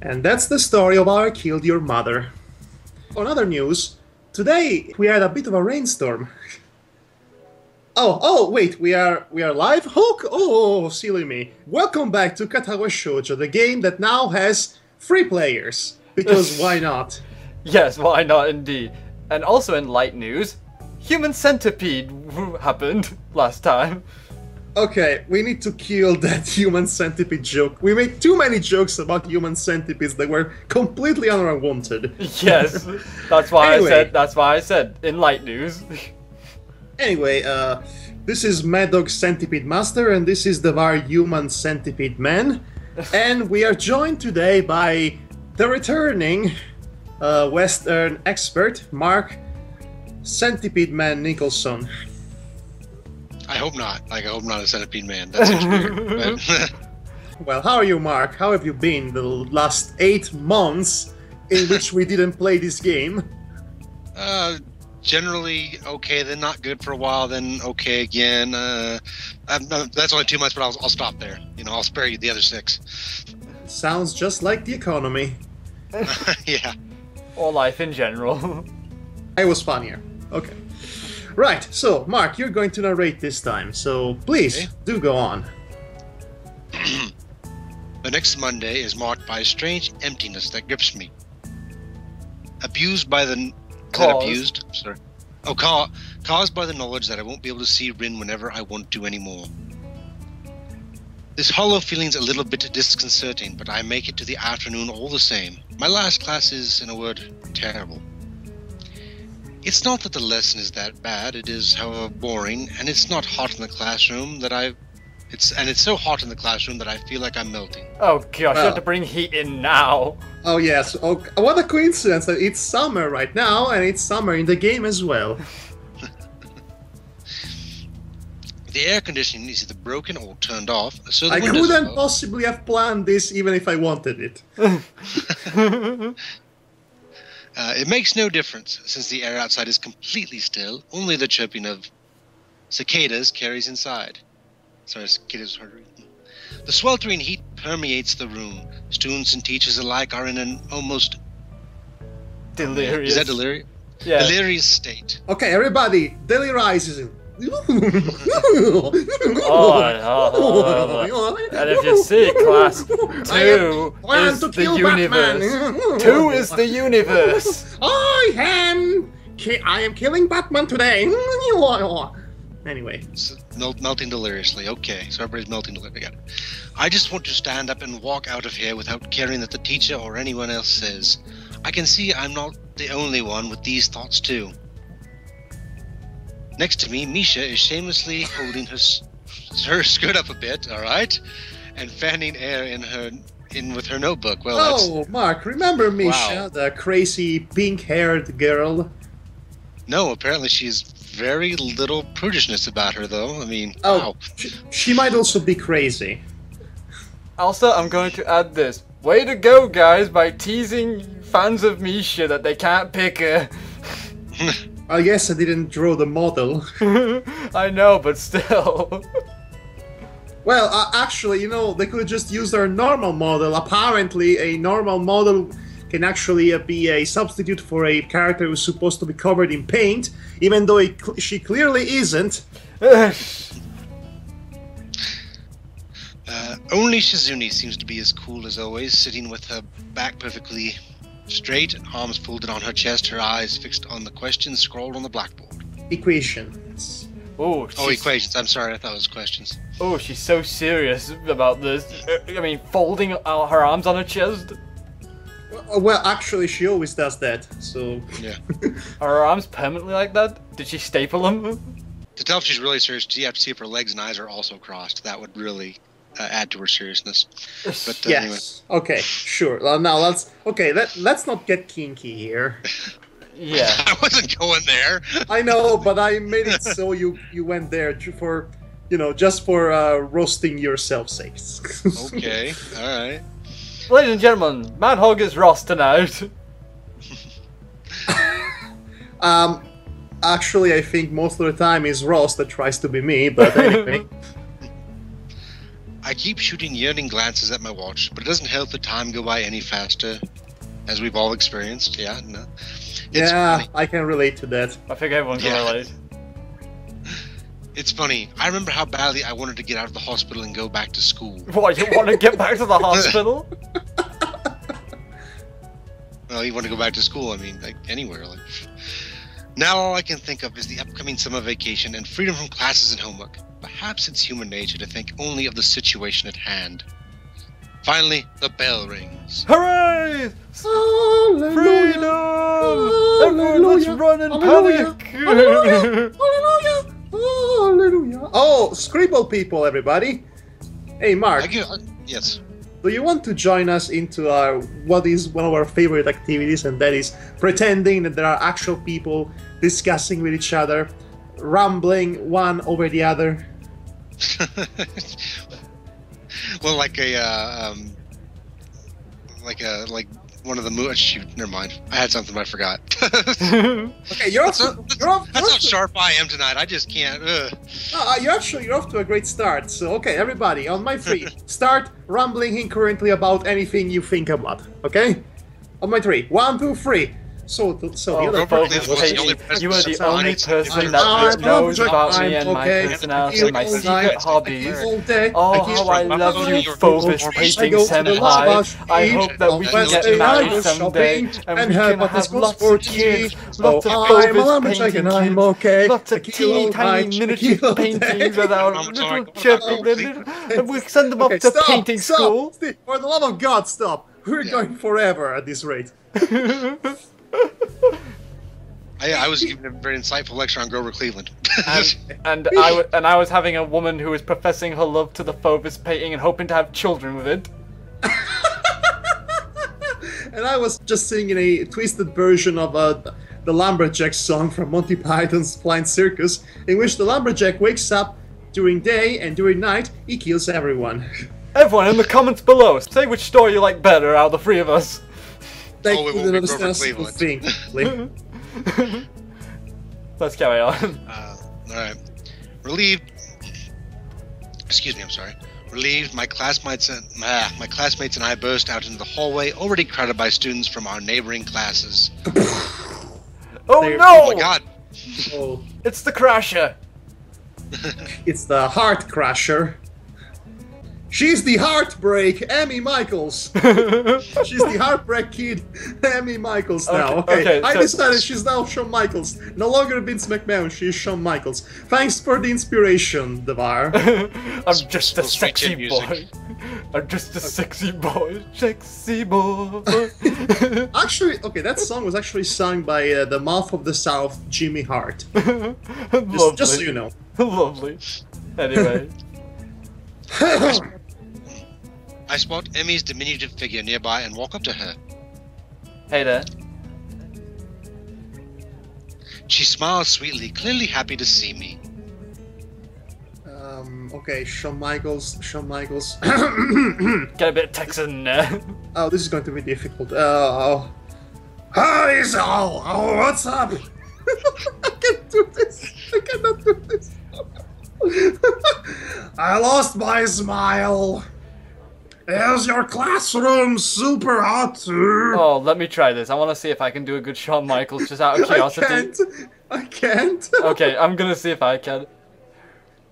And that's the story of how I killed your mother. On other news, today we had a bit of a rainstorm. Oh, wait, we are live? Oh, silly me. Welcome back to Katawa Shoujo, the game that now has 3 players. Because why not? Yes, why not indeed. And also in light news, Human Centipede happened last time. Okay, we need to kill that human centipede joke. We made too many jokes about human centipedes that were completely unwanted. Yes, that's why I said in light news. Anyway, this is Madhog Centipede Master, and this is the Var Human Centipede Man. And we are joined today by the returning Western expert, Mark Centipede Man Nicholson. I hope not. I hope not a centipede man. That's weird. But Well, how are you, Mark? How have you been the last 8 months in which we didn't play this game? generally okay, then not good for a while, then okay again. That's only 2 months, but I'll stop there. You know, I'll spare you the other 6. Sounds just like the economy. Yeah. Or life in general. I was funnier. Okay. Right, so, Mark, you're going to narrate this time, so please, Okay. do go on. The next Monday is marked by a strange emptiness that grips me. Abused by the... Caused. Sorry. Oh, caused by the knowledge that I won't be able to see Rin whenever I want to anymore. This hollow feeling's a little bit disconcerting, but I make it to the afternoon all the same. My last class is, in a word, terrible. It's not that the lesson is that bad, it is, however, boring, and it's not hot in the classroom that it's so hot in the classroom that I feel like I'm melting. Oh gosh, you have to bring heat in now. Oh yes, oh, what a coincidence that it's summer right now, and it's summer in the game as well. The air conditioning is either broken or turned off, so the I windows couldn't are possibly have planned this even if I wanted it. It makes no difference, since the air outside is completely still. Only the chirping of cicadas carries inside. Sorry, cicadas are hard to read. The sweltering heat permeates the room. Students and teachers alike are in an almost... Delirious. Is that delirious? Yeah. Delirious state. Okay, everybody, daily rises. And if you see, class, 2 is the universe. 2 is the universe. I am killing Batman today. Anyway. Melting deliriously. Okay, so everybody's melting deliriously. Got it. I just want to stand up and walk out of here without caring that the teacher or anyone else says. I can see I'm not the only one with these thoughts too. Next to me, Misha is shamelessly holding her skirt up a bit, all right, and fanning air in with her notebook. Well, Oh, Mark, remember Misha, Wow. the crazy pink-haired girl? No, apparently she's very little prudishness about her, though. I mean, Oh, wow. she might also be crazy. Also, I'm going to add this. Way to go, guys, by teasing fans of Misha that they can't pick her. I guess I didn't draw the model. I know, but still. Well, actually, you know, they could just use their normal model. Apparently, a normal model can actually be a substitute for a character who's supposed to be covered in paint, even though she clearly isn't. Only Shizune seems to be as cool as always, sitting with her back perfectly straight, arms folded on her chest, her eyes fixed on the questions scrawled on the blackboard. Equations. Oh, Equations. I'm sorry, I thought it was questions. Oh, she's so serious about this. I mean, folding out her arms on her chest. Well, actually, she always does that, so... Yeah. Are her arms permanently like that? Did she staple them? To tell if she's really serious, you have to see if her legs and eyes are also crossed. That would really add to her seriousness. But Yes. Okay, sure. Now let's not get kinky here. Yeah. I wasn't going there. I know, but I made it so you went there for, you know, just for roasting yourself sakes. Okay, alright. Ladies and gentlemen, Madhog is Ross tonight. Actually, I think most of the time it's Ross that tries to be me, but anyway. I keep shooting yearning glances at my watch, but it doesn't help the time go by any faster, as we've all experienced. Yeah, no. It's funny. I can relate to that. I think everyone can relate. It's funny. I remember how badly I wanted to get out of the hospital and go back to school. What, you want to get back to the hospital? Well, you want to go back to school, I mean, like, anywhere. Like. Now all I can think of is the upcoming summer vacation and freedom from classes and homework. Perhaps it's human nature to think only of the situation at hand. Finally, the bell rings. Hooray! Hallelujah! Freedom! Everyone, let's run and Hallelujah! panic! Hallelujah! Hallelujah! Hallelujah! Oh, Scribble people, everybody! Hey, Mark. Yes. Do you want to join us into our what is one of our favorite activities, and that is pretending that there are actual people discussing with each other, rambling one over the other? Well, like one of the movies. Shoot, never mind. I had something, but I forgot. Okay, That's how sharp I am tonight. I just can't. You're off to a great start. So, okay, everybody, on my three, start rambling incoherently about anything you think about. Okay, on my three, 1, 2, 3. So the other you are the only person that knows about me and my personality, my secret hobbies. Oh, how I love you, Phobos Painting Senpai. I hope that we can get married someday, and we can have lots of kids, lots of Phobos painting kids, lots of teeny tiny miniature paintings with our little chirping, and we'll send them off to painting school. For the love of God, stop! We're going forever at this rate. I was giving a very insightful lecture on Grover Cleveland. and I was having a woman who was professing her love to the Phobos painting and hoping to have children with it. And I was just singing a twisted version of the Lumberjack song from Monty Python's Flying Circus, in which the Lumberjack wakes up during day and during night he kills everyone. Everyone in the comments below, say which story you like better out of the three of us. They couldn't understand a single thing. Let's carry on. Alright. Relieved. Excuse me, I'm sorry. Relieved, my classmates and I burst out into the hallway, already crowded by students from our neighboring classes. Oh no! Oh my god! Oh. It's the Crasher! It's the Heart Crasher. She's the Heartbreak Amy Michaels. She's the Heartbreak Kid Amy Michaels now. Okay, I decided she's now Shawn Michaels. No longer Vince McMahon, she's Shawn Michaels. Thanks for the inspiration, Devar. I'm just a sexy boy. I'm just a sexy boy. Sexy boy. Actually, okay, that song was actually sung by the Mouth of the South, Jimmy Hart. Just so you know. Lovely. Anyway. I spot Emmy's diminutive figure nearby and walk up to her. Hey there. She smiles sweetly, clearly happy to see me. Okay, Shawn Michaels. Get a bit Texan there. Oh, this is going to be difficult. Hi, Zal! Oh, what's up? I can't do this. I cannot do this. I lost my smile. Is your classroom super hot too? Oh, let me try this. I want to see if I can do a good Shawn Michaels just out of curiosity. I can't. Okay, I'm gonna see if I can.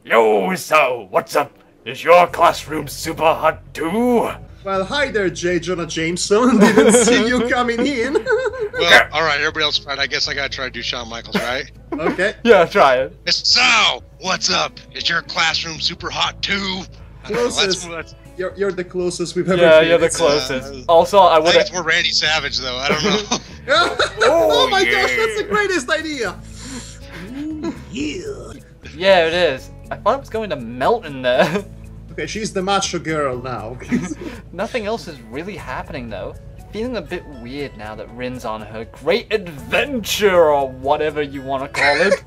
Yo, so what's up? Is your classroom super hot too? Well, hi there, J. Jonah Jameson. Didn't see you coming in. Well, alright, everybody else tried. I guess I gotta try to do Shawn Michaels, right? Okay. Yeah, try it. So, what's up? Is your classroom super hot too? Closest. You're the closest we've ever been. Yeah, you're the closest. Also, I would. I think it's more Randy Savage, though. I don't know. Oh my gosh, that's the greatest idea. Yeah. Yeah, it is. I thought it was going to melt in there. Okay, she's the macho girl now. Nothing else is really happening though. Feeling a bit weird now that Rin's on her great adventure or whatever you want to call it.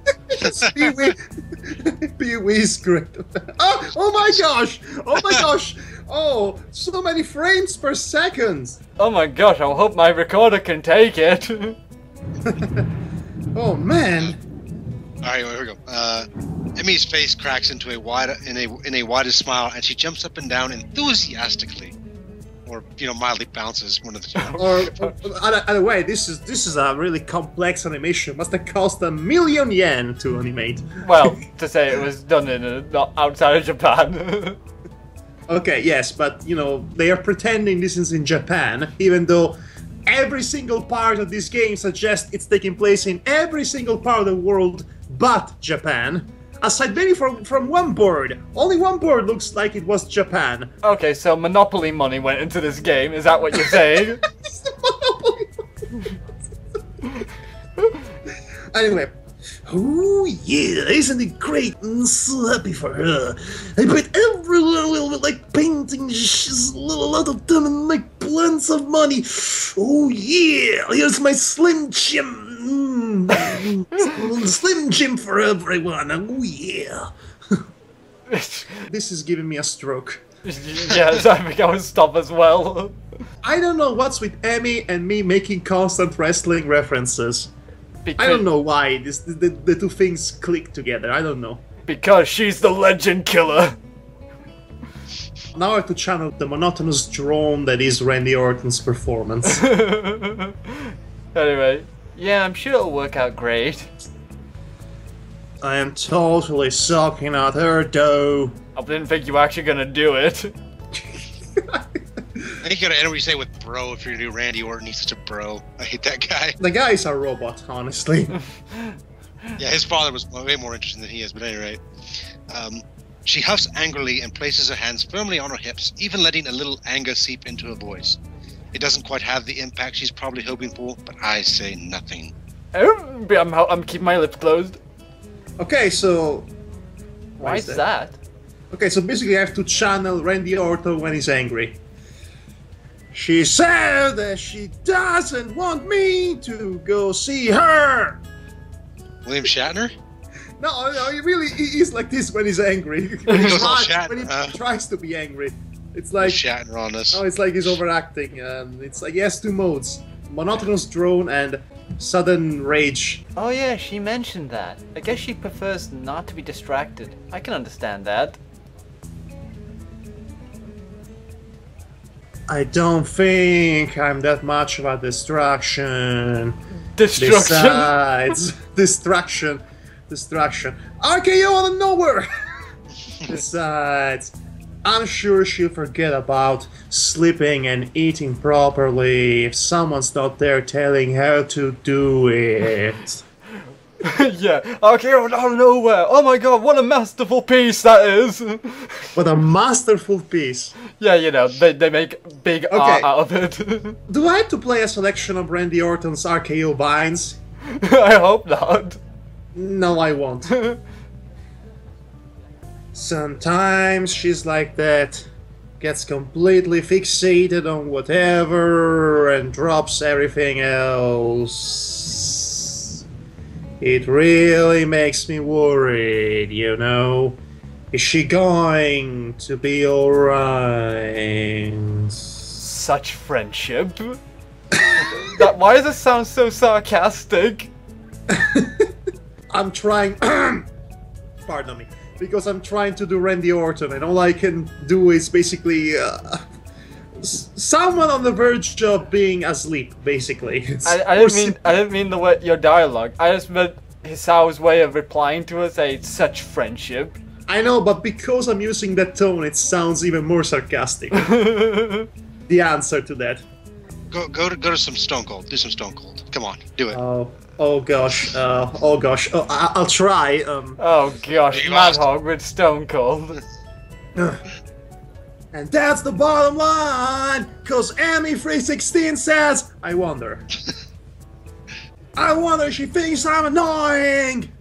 Pee-wee's great. Oh my gosh! Oh my gosh! Oh, so many frames per second! Oh my gosh, I hope my recorder can take it. Oh man! Alright, here we go. Emmy's face cracks into a wider smile, and she jumps up and down enthusiastically, or mildly bounces, one of the two. Or either way, this is a really complex animation. Must have cost $1,000,000 yen to animate. Well, to say it was done not outside of Japan. Okay, yes, but they are pretending this is in Japan, even though every single part of this game suggests it's taking place in every single part of the world but Japan. Aside maybe from one board. Only one board looks like it was Japan. Okay, so Monopoly money went into this game, is that what you're saying? Anyway. Oh yeah, isn't it great? I'm so happy for her. I bet every little like painting, she's a lot of them and make plants of money. Oh yeah, here's my Slim Jim. Slim Jim for everyone. Oh yeah. This is giving me a stroke. Yes, I think I would stop as well. I don't know what's with Emmy and me making constant wrestling references. I don't know why the two things click together. I don't know. Because she's the legend killer. Now I have to channel the monotonous drone that is Randy Orton's performance. Anyway, yeah, I'm sure it'll work out great. I am totally sucking at her dough. I didn't think you were actually gonna do it. I think you gotta end what you say with bro if you're gonna do Randy Orton. He's such a bro. I hate that guy. The guy is a robot, honestly. Yeah, his father was way more interesting than he is, but anyway. She huffs angrily and places her hands firmly on her hips, even letting a little anger seep into her voice. It doesn't quite have the impact she's probably hoping for, but I say nothing. Oh, I'm keeping my lips closed. Okay, so... Why is that? Okay, so basically I have to channel Randy Orton when he's angry. She said that she doesn't want me to go see her! William Shatner? No, he really is like this when he's angry. When he tries to be angry. It's like... Shatner on us. Oh, it's like he's overacting. It's like he has two modes. Monotonous drone and sudden rage. Oh yeah, she mentioned that. I guess she prefers not to be distracted. I can understand that. I don't think I'm that much of a distraction. Destruction? Besides, distraction. RKO out of nowhere! Besides, I'm sure she'll forget about sleeping and eating properly if someone's not there telling her to do it. Yeah, RKO out of nowhere! Oh my god, what a masterful piece that is! What a masterful piece. Yeah, they make big art out of it. Do I have to play a selection of Randy Orton's RKO vines? I hope not. No, I won't. Sometimes she's like that. Gets completely fixated on whatever and drops everything else. It really makes me worried, Is she going to be alright? Such friendship. Why does it sound so sarcastic? I'm trying... Pardon me. Because I'm trying to do Randy Orton, and all I can do is basically... someone on the verge of being asleep, basically. I didn't mean your dialogue. I just meant Hisao's way of replying to us, such friendship. I know, but because I'm using that tone, it sounds even more sarcastic. The answer to that. Go to some Stone Cold. Do some Stone Cold. Come on, do it. Oh gosh. I'll try. Oh gosh, Madhog with Stone Cold. And that's the bottom line, cause Amy316 says, I wonder if she thinks I'm annoying.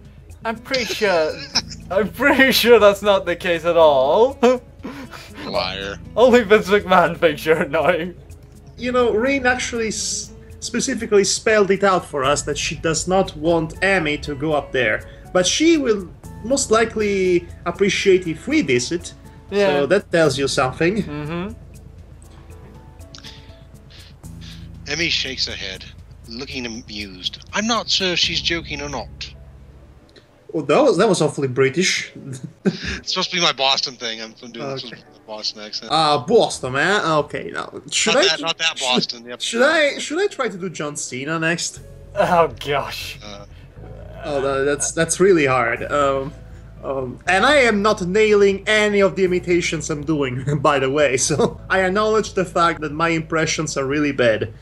I'm pretty sure that's not the case at all. Liar. Only Vince McMahon thinks you're annoying. Rin actually specifically spelled it out for us that she does not want Amy to go up there. But she will most likely appreciate if we visit. Yeah. So that tells you something. Mm-hmm. Emmy shakes her head, looking amused. I'm not sure if she's joking or not. Oh, that was awfully British. It's supposed to be my Boston thing. I'm doing this with the Boston accent. Boston, man. Okay, now Not that Boston. Yep. Should I try to do John Cena next? Oh gosh. That's really hard. And I am not nailing any of the imitations I'm doing, by the way. So I acknowledge the fact that my impressions are really bad.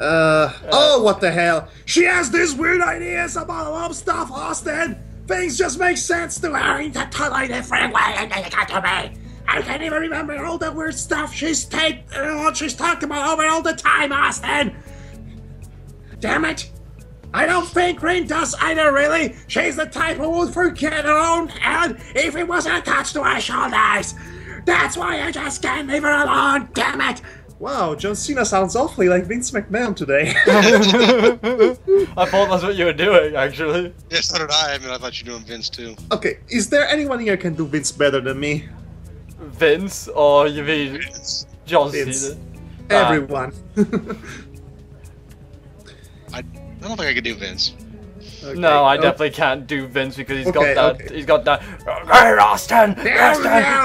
Oh, what the hell? She has these weird ideas about love stuff, Austin! Things just make sense to her in a totally different way than they got to me! I can't even remember all the weird stuff she's talked about over all the time, Austin! Damn it! I don't think Rin does either, really! She's the type who would forget her own head if it wasn't attached to her shoulders! That's why I just can't leave her alone, damn it! Wow, John Cena sounds awfully like Vince McMahon today. I thought that's what you were doing, actually. Yes, so did I. I mean, I thought you were doing Vince, too. Okay, is there anyone here who can do Vince better than me? Vince? Or you mean John Cena? Everyone. I don't think I could do Vince. Okay. No, I definitely can't do Vince because he's got that. Hey, Austin,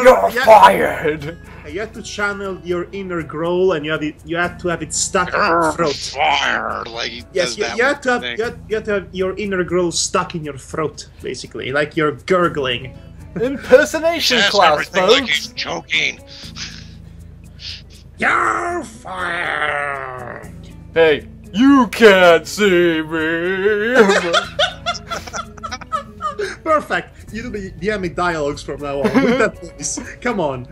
you're fired. You have to channel your inner growl, and you have to have it stuck in your throat. Fired, like yes, you have to have your inner growl stuck in your throat, basically, like you're gurgling. Impersonation class, folks. Like he's choking. You're fired. Hey, you can't see me. Perfect. You do the enemy dialogues from now on. With that voice. Come on.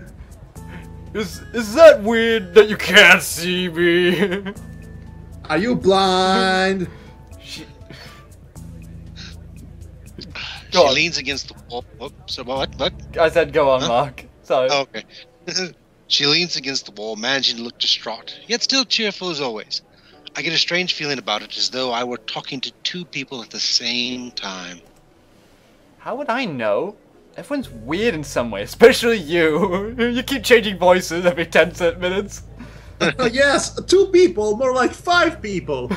Is that weird that you can't see me? Are you blind? She leans against the wall. So what? I said go on, Mark. Sorry. Oh, okay. She leans against the wall, managing to look distraught, yet still cheerful as always. I get a strange feeling about it, as though I were talking to two people at the same time. How would I know? Everyone's weird in some way, especially you. You keep changing voices every 10 minutes. Yes, 2 people, more like 5 people.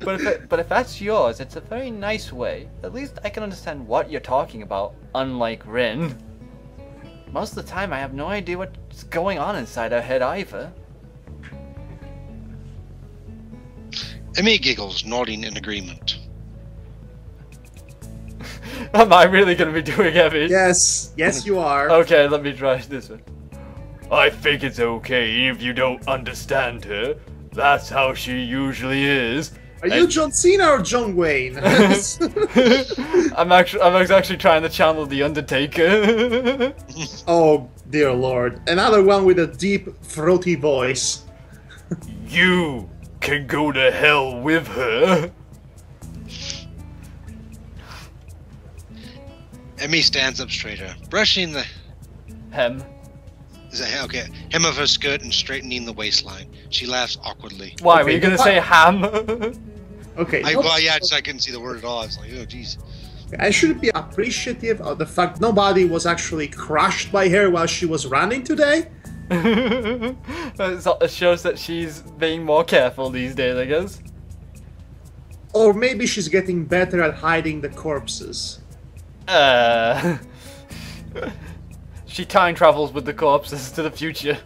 But if that's yours, it's a very nice way. At least I can understand what you're talking about, unlike Rin. Most of the time I have no idea what's going on inside her head either. Emmy giggles, nodding in agreement. Am I really going to be doing Emmy? Yes, you are. Okay, let me try this one. I think it's okay if you don't understand her. That's how she usually is. Are you John Cena or John Wayne? I'm actually trying to channel the Undertaker. Oh dear lord. Another one with a deep, throaty voice. You can go to hell with her. Emmy stands up straighter, brushing the hem. Is that okay? Hem of her skirt and straightening the waistline. She laughs awkwardly. Why were you gonna say ham? Okay. Well, yeah, I couldn't see the word at all. I was like, oh, jeez. I should be appreciative of the fact nobody was actually crushed by her while she was running today. It shows that she's being more careful these days, I guess. Or maybe she's getting better at hiding the corpses. She time travels with the corpses to the future.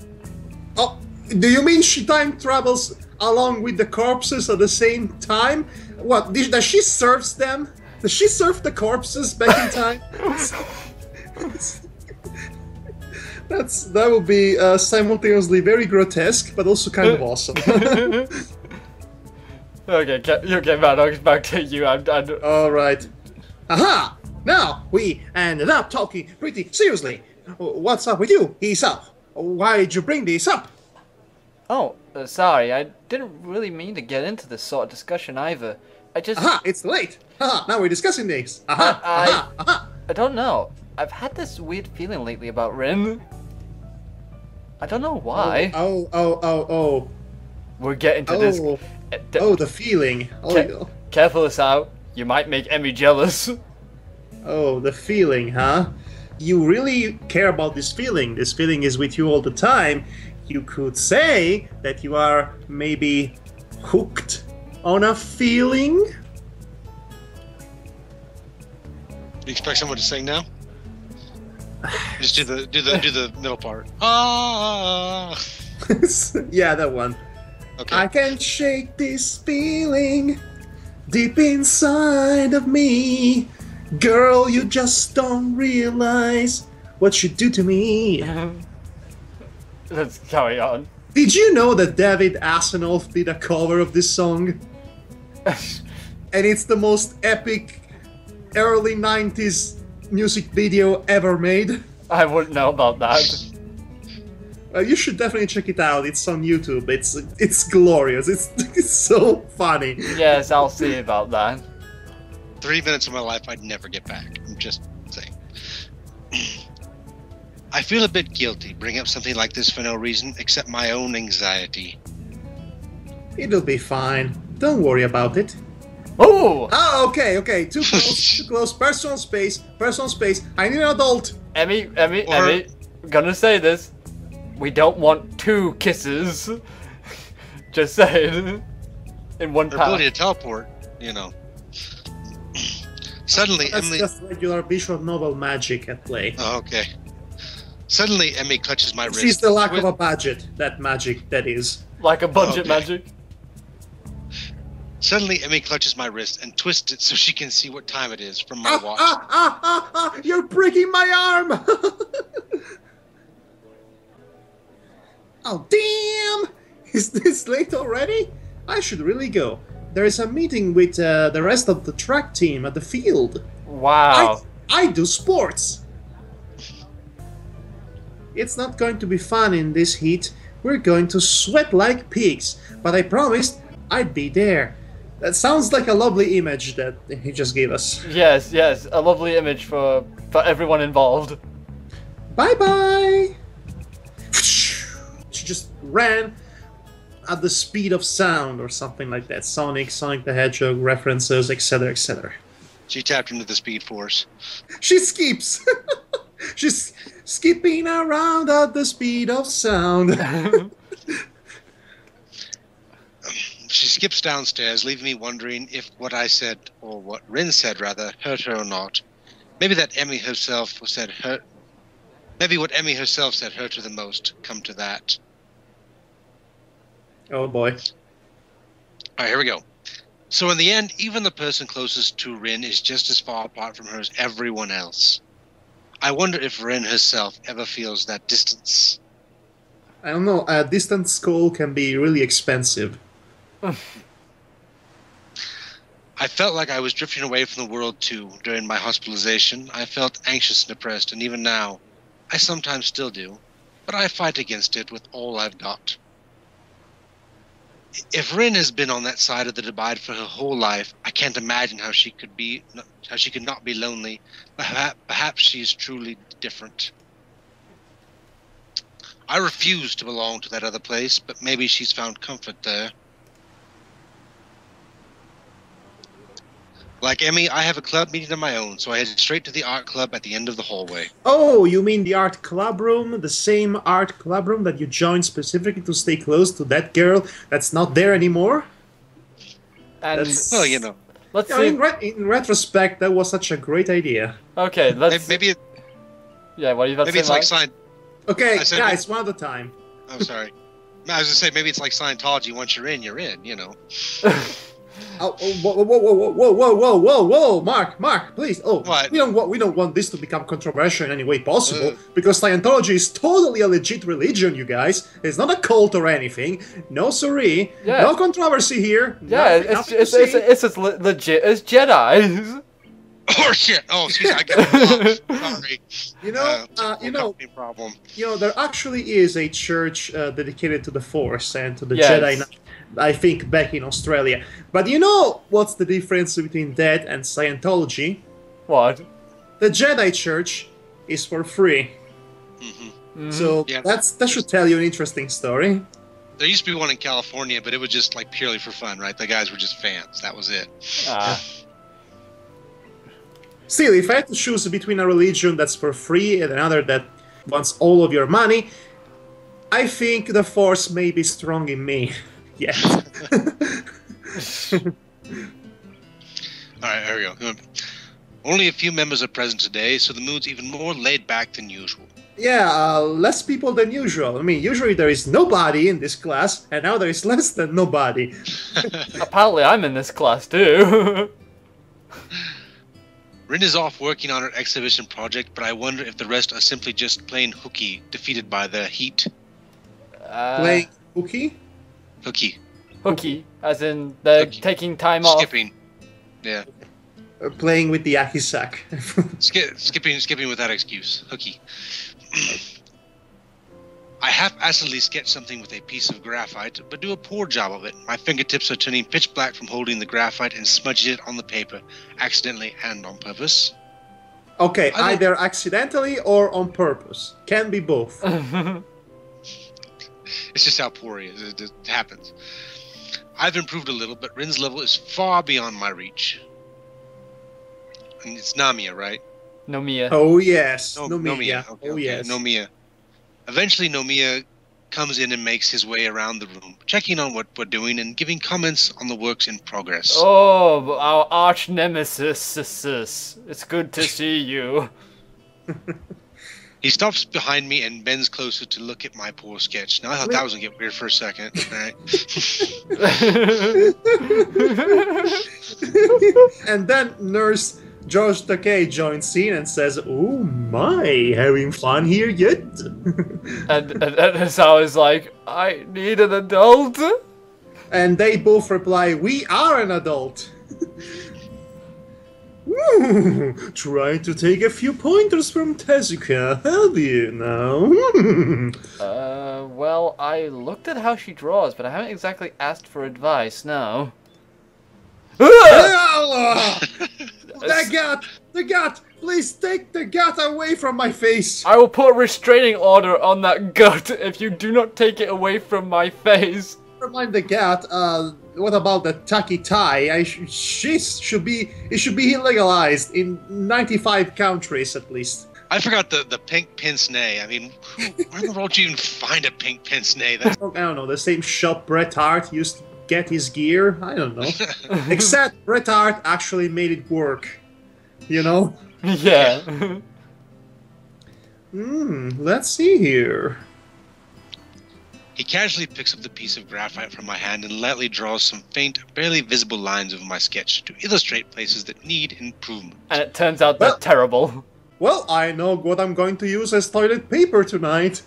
Oh, do you mean she time travels along with the corpses at the same time? What, does she serve them? Does she serve the corpses back in time? That would be simultaneously very grotesque, but also kind of awesome. Okay, Madhog, back to you. Alright. Aha! Now, we ended up talking pretty seriously. What's up with you, Aesop? Why did you bring this up? Oh, sorry, I didn't really mean to get into this sort of discussion either. I just... Aha, it's late! Aha, now we're discussing this. Aha, I don't know. I've had this weird feeling lately about Rin. I don't know why. Oh. We're getting to this... Oh, the feeling. Careful this out. You might make Emmy jealous. Oh, the feeling, huh? You really care about this feeling. This feeling is with you all the time. You could say that you are maybe hooked on a feeling? You expect someone to sing now? Just do the middle part. Ah. Yeah, that one. Okay. I can't shake this feeling deep inside of me. Girl, you just don't realize what you do to me. Let's carry on. Did you know that David Hasselhoff did a cover of this song? And it's the most epic early 90s music video ever made. I wouldn't know about that. You should definitely check it out. It's on YouTube. It's glorious. It's so funny. Yes, I'll see about that. 3 minutes of my life I'd never get back. I'm just saying. I feel a bit guilty bringing up something like this for no reason except my own anxiety. It'll be fine. Don't worry about it. Oh! Oh, okay. Too close, too close. Personal space. I need an adult. Emmy, gonna say this. We don't want 2 kisses. Just saying. In one Their pass. ability to teleport, you know. Suddenly, That's Emily... just regular visual novel magic at play. Oh, okay. Suddenly, Emmy clutches my wrist. It's the lack of a budget. That magic, that is. Like a budget magic. Suddenly, Emmy clutches my wrist and twists it so she can see what time it is from my watch. You're breaking my arm! Oh, damn! Is this late already? I should really go. There is a meeting with the rest of the track team at the field. Wow. I do sports. It's not going to be fun in this heat. We're going to sweat like pigs. But I promised I'd be there. That sounds like a lovely image that he just gave us. Yes, a lovely image for everyone involved. Bye-bye! She just ran at the speed of sound or something like that. Sonic the Hedgehog references, etc., etc. She tapped into the Speed Force. She skips! She's skipping around at the speed of sound. She skips downstairs, leaving me wondering if what I said, or what Rin said rather, hurt her or not. Maybe that Emmy herself said hurt. Maybe what Emmy herself said hurt her the most. Come to that. Oh boy. Alright, here we go. So in the end, even the person closest to Rin is just as far apart from her as everyone else. I wonder if Rin herself ever feels that distance. I don't know, a distant skull can be really expensive. I felt like I was drifting away from the world too during my hospitalization. I felt anxious and depressed, and even now, I sometimes still do. But I fight against it with all I've got. If Rin has been on that side of the divide for her whole life, I can't imagine how she could not be lonely. Perhaps she's truly different. I refuse to belong to that other place, but maybe she's found comfort there. Like Emmy, I have a club meeting of my own, so I headed straight to the art club at the end of the hallway. Oh, you mean the art club room? The same art club room that you joined specifically to stay close to that girl that's not there anymore? And well, you know. Let's see. In retrospect, that was such a great idea. Okay, let's... Maybe yeah, what are you about to say, it's like Scientology. Okay, guys, one at a time. I'm sorry. I was gonna say, maybe it's like Scientology. Once you're in, you know. Oh, whoa, Mark, please. Oh, what? we don't want this to become controversial in any way possible, because Scientology is totally a legit religion, you guys. It's not a cult or anything. No siree. Yeah. No controversy here. Yeah, it's as legit as Jedi's. Oh shit! Oh, excuse me. I get sorry. Problem. There actually is a church dedicated to the Force and to the Jedi. I think back in Australia. But you know what's the difference between that and Scientology? What? The Jedi Church is for free. Mm-hmm. So that should tell you an interesting story. There used to be one in California, but it was just like purely for fun, right? The guys were just fans. That was it. Still, if I had to choose between a religion that's for free and another that wants all of your money, I think the Force may be strong in me. Yeah. Alright, here we go. Only a few members are present today, so the mood's even more laid back than usual. Yeah, less people than usual. I mean, usually there is nobody in this class, and now there is less than nobody. Apparently I'm in this class too. Rin is off working on her exhibition project, but I wonder if the rest are simply just plain hooky, defeated by the heat. Playing hooky? Hooky. Hooky, as in they're taking time off. Skipping. Yeah. Playing with the Akisak. Skipping without excuse. Hooky. I half-assedly sketch something with a piece of graphite, but do a poor job of it. My fingertips are turning pitch black from holding the graphite and smudging it on the paper, accidentally and on purpose. Okay, either accidentally or on purpose. Can be both. It's just how poor he is. It happens. I've improved a little, but Rin's level is far beyond my reach. And it's Namiya, right? Nomiya. Oh yes, Nomiya. Okay, oh yes, Nomiya. Eventually, Nomiya comes in and makes his way around the room, checking on what we're doing and giving comments on the works in progress. Oh, our arch nemesis. It's good to see you. He stops behind me and bends closer to look at my poor sketch. Now, I thought that was going to get weird for a second. Right? And then Nurse George Takei joins in and says, "Oh my, having fun here yet?" and so I was like, I need an adult. And they both reply, "We are an adult." Trying to take a few pointers from Tezuka, have you now? Well, I looked at how she draws, but I haven't exactly asked for advice, no. The gut! Please take the gut away from my face! I will put a restraining order on that gut if you do not take it away from my face. Never mind the gut, what about the Taki Tai? It should be legalized in 95 countries at least. I forgot the pink pince nez. I mean, where in the world do you even find a pink pince nez? That's... I don't know, the same shop Bret Hart used to get his gear? I don't know. Except Bret Hart actually made it work. You know? Yeah. Let's see here. He casually picks up the piece of graphite from my hand and lightly draws some faint, barely visible lines over my sketch to illustrate places that need improvement. And it turns out they're terrible. Well, I know what I'm going to use as toilet paper tonight.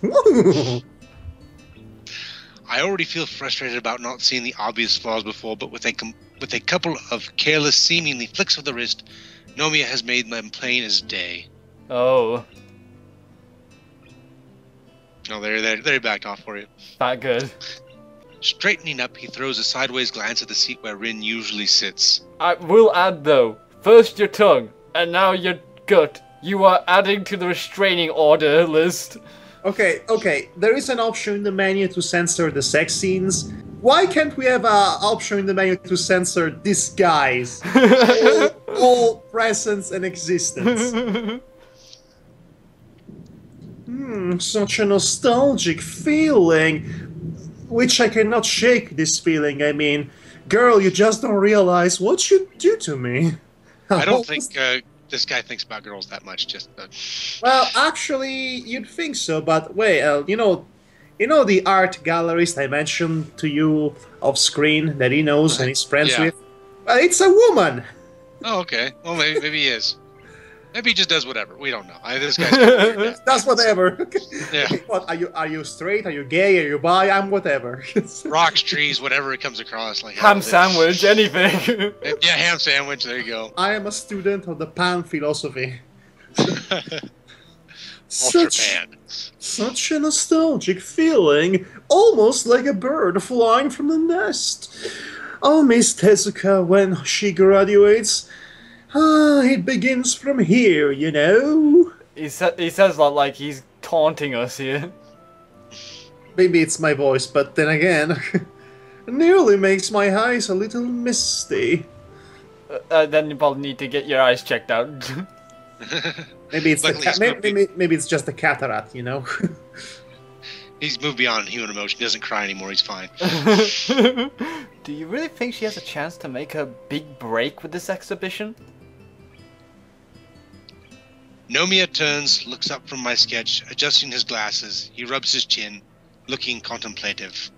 I already feel frustrated about not seeing the obvious flaws before, but with a couple of careless, seemingly flicks of the wrist, Nomiya has made them plain as day. Oh. Oh, they backed off for you. That good. Straightening up, he throws a sideways glance at the seat where Rin usually sits. I will add, though, first your tongue, and now your gut. You are adding to the restraining order list. Okay, there is an option in the menu to censor the sex scenes. Why can't we have an option in the menu to censor disguise? all presence and existence. Such a nostalgic feeling, which I cannot shake this feeling. I mean, girl, you just don't realize what you do to me. I don't think this guy thinks about girls that much. Well, actually, you'd think so, but wait, you know the art gallerist I mentioned to you off screen that he knows and he's friends with? Well, it's a woman! Oh, okay. Well, maybe he is. Maybe he just does whatever. We don't know. This guy's does whatever. Yeah. What, are you straight? Are you gay? Are you bi? I'm whatever. Rocks, trees, whatever it comes across. Like ham sandwich, anything. Yeah, ham sandwich. There you go. I am a student of the Pan philosophy. Such a nostalgic feeling, almost like a bird flying from the nest. I'll miss Tezuka when she graduates. It begins from here, you know. He says that like he's taunting us here. Maybe it's my voice, but then again, it nearly makes my eyes a little misty. Then you probably need to get your eyes checked out. Maybe it's maybe it's just the cataract, you know. He's moved beyond human emotion. He doesn't cry anymore. He's fine. Do you really think she has a chance to make a big break with this exhibition? Nomiya turns, looks up from my sketch, adjusting his glasses. He rubs his chin, looking contemplative.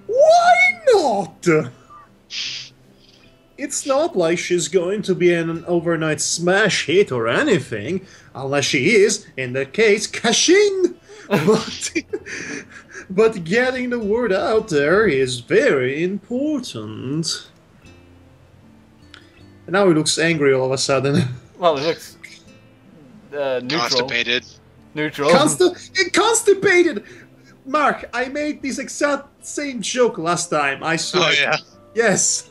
Why not? It's not like she's going to be an overnight smash hit or anything, unless she is, in that case, cash-in! But getting the word out there is very important. And now he looks angry all of a sudden. Well, he looks... neutral. Constipated. Neutral. Constipated! Mark, I made this exact same joke last time, I swear. Oh, yeah? Yes.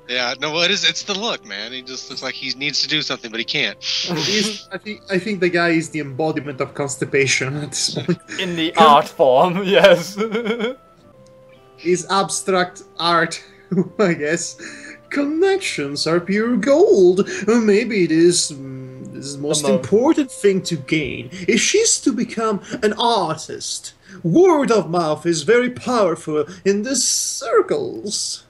Yeah, no, well, it's the look, man. He just looks like he needs to do something, but he can't. I think the guy is the embodiment of constipation at this point. In the art form, yes. Is abstract art, I guess. Connections are pure gold. Maybe it is the most important thing to gain. If she's to become an artist, word of mouth is very powerful in these circles.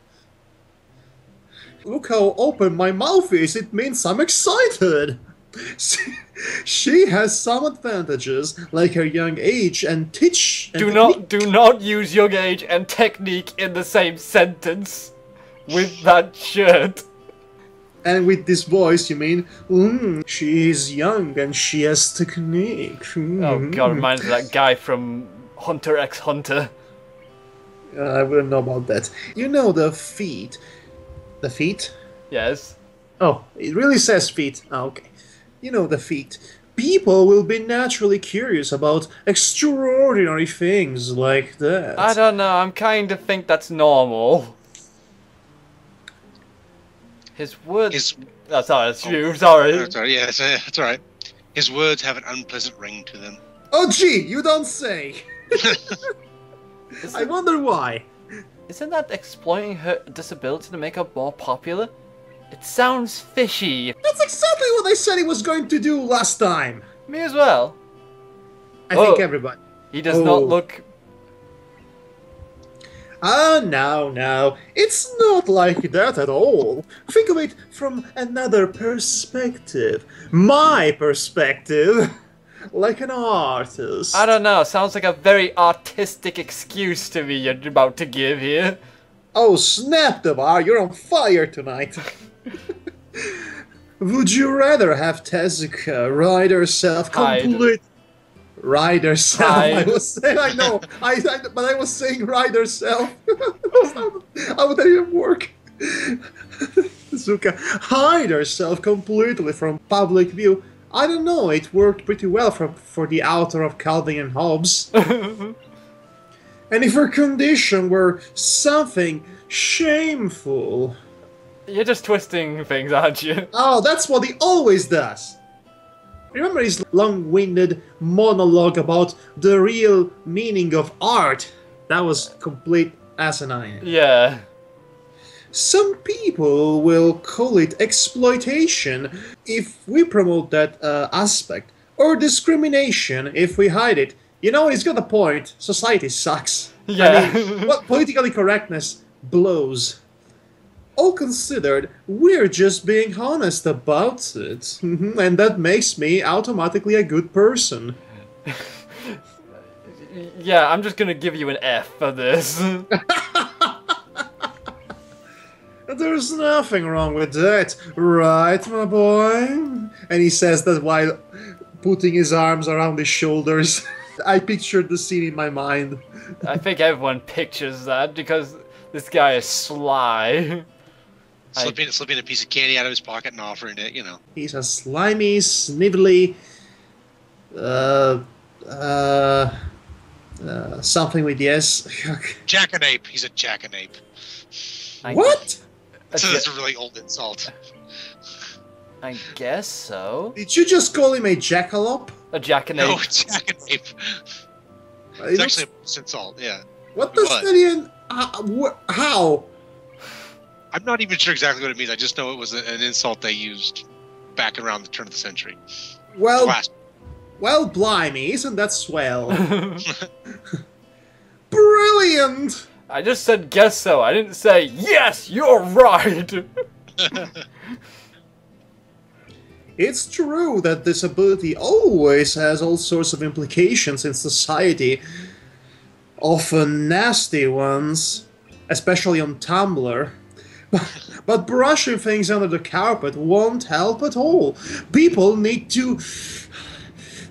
Look how open my mouth is, it means I'm excited! She has some advantages, like her young age and do not use young age and technique in the same sentence with that shirt. And with this voice, you mean, she is young and she has technique. Oh god, reminds me of that guy from Hunter x Hunter. I wouldn't know about that. You know the feet. The feet? Yes. Oh, it really says feet. Oh, okay. You know the feet. People will be naturally curious about extraordinary things like that. I don't know, I'm kind of think that's normal. His words... Oh, sorry, it's you, sorry. Oh, sorry, yeah, that's alright. His words have an unpleasant ring to them. Oh gee, you don't say! I wonder why. Isn't that exploiting her disability to make her more popular? It sounds fishy. That's exactly what I said he was going to do last time. Me as well. I think everybody. He does not look... Ah, no. It's not like that at all. Think of it from another perspective. My perspective. Like an artist. I don't know, sounds like a very artistic excuse to me you're about to give here. Oh, snap, Devar, you're on fire tonight. Would you rather have Tezuka ride herself complete... Ride herself, I was saying, I know, but I was saying ride herself. How would that even work? Tezuka hide herself completely from public view. I don't know, it worked pretty well for the author of Calvin and Hobbes. And if her condition were something shameful... You're just twisting things, aren't you? Oh, that's what he always does! Remember his long-winded monologue about the real meaning of art? That was complete asinine. Yeah. Some people will call it exploitation if we promote that aspect, or discrimination if we hide it. You know, he's got a point. Society sucks. Yeah. I mean, what politically correctness blows. All considered, we're just being honest about it. And that makes me automatically a good person. Yeah, I'm just gonna give you an F for this. There's nothing wrong with that, right, my boy? And he says that while putting his arms around his shoulders. I pictured the scene in my mind. I think everyone pictures that because this guy is sly. Slipping a piece of candy out of his pocket and offering it, you know. He's a slimy, snivelly, something with yes. Jackanape. He's a jackanape. What? So that's a really old insult. I guess so. Did you just call him a jackalope? A jackanape. No, jackanape. It's actually a insult, yeah. What does that even... How? I'm not even sure exactly what it means. I just know it was an insult they used back around the turn of the century. Well, blimey, isn't that swell? Brilliant! I just said guess so. I didn't say, yes, you're right! It's true that disability always has all sorts of implications in society, often nasty ones, especially on Tumblr. But brushing things under the carpet won't help at all. People need to...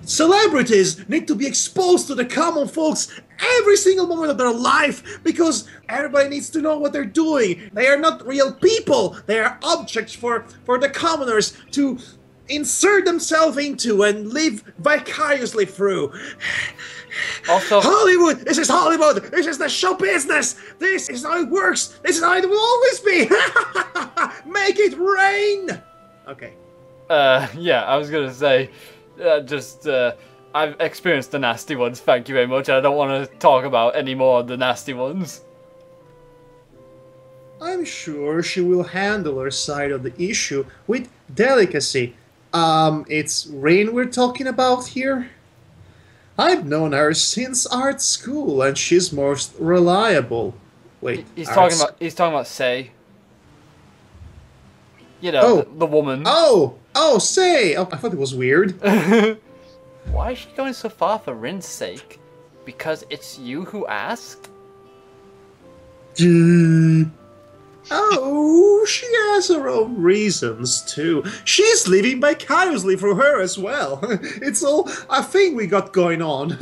Celebrities need to be exposed to the common folks every single moment of their life, because everybody needs to know what they're doing. They are not real people. They are objects for the commoners to insert themselves into and live vicariously through. Also, Hollywood! This is Hollywood! This is the show business! This is how it works! This is how it will always be! Make it rain! Okay. Yeah, I was gonna say, I've experienced the nasty ones, thank you very much. I don't want to talk about any more of the nasty ones. I'm sure she will handle her side of the issue with delicacy. It's Rain we're talking about here? I've known her since art school, and she's most reliable. Wait, he's talking about Sei. You know, the woman. Oh, Sei! Oh, I thought it was weird. Why is she going so far for Rin's sake? Because it's you who asked? Oh, she has her own reasons, too. She's living vicariously through her as well. It's all a thing we got going on.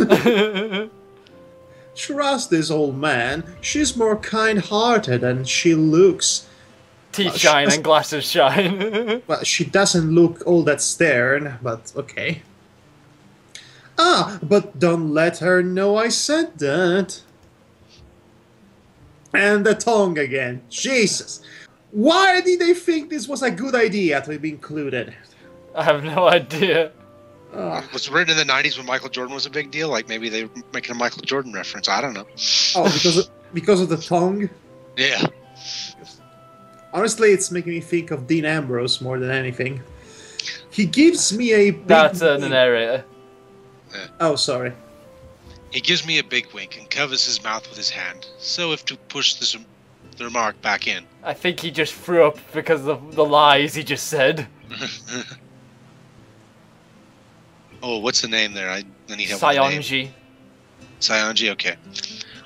Trust this old man. She's more kind-hearted than she looks. Teeth shine and glasses shine. Well, she doesn't look all that stern, but okay. But don't let her know I said that. And the tongue again. Jesus. Why did they think this was a good idea to be included? I have no idea. Was it written in the 90s when Michael Jordan was a big deal? Like maybe they were making a Michael Jordan reference. I don't know. Oh, because of the tongue? Yeah. Honestly, it's making me think of Dean Ambrose more than anything. He gives me a big... That's the narrator. Yeah. Oh, sorry. He gives me a big wink and covers his mouth with his hand, so if to push the remark back in. I think he just threw up because of the lies he just said. Oh, what's the name there? I need help. Sayonji. Sayonji, okay.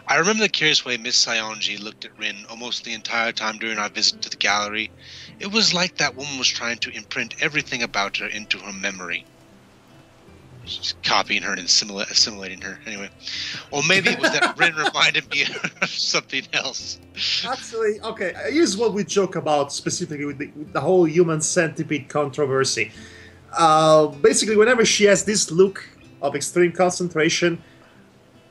I remember the curious way Miss Sayonji looked at Rin almost the entire time during our visit to the gallery. It was like that woman was trying to imprint everything about her into her memory. She's copying her and assimilating her, anyway. Or maybe it was that Rin reminded me of something else. Actually, okay, here's what we joke about specifically with the whole human centipede controversy. Basically, whenever she has this look of extreme concentration,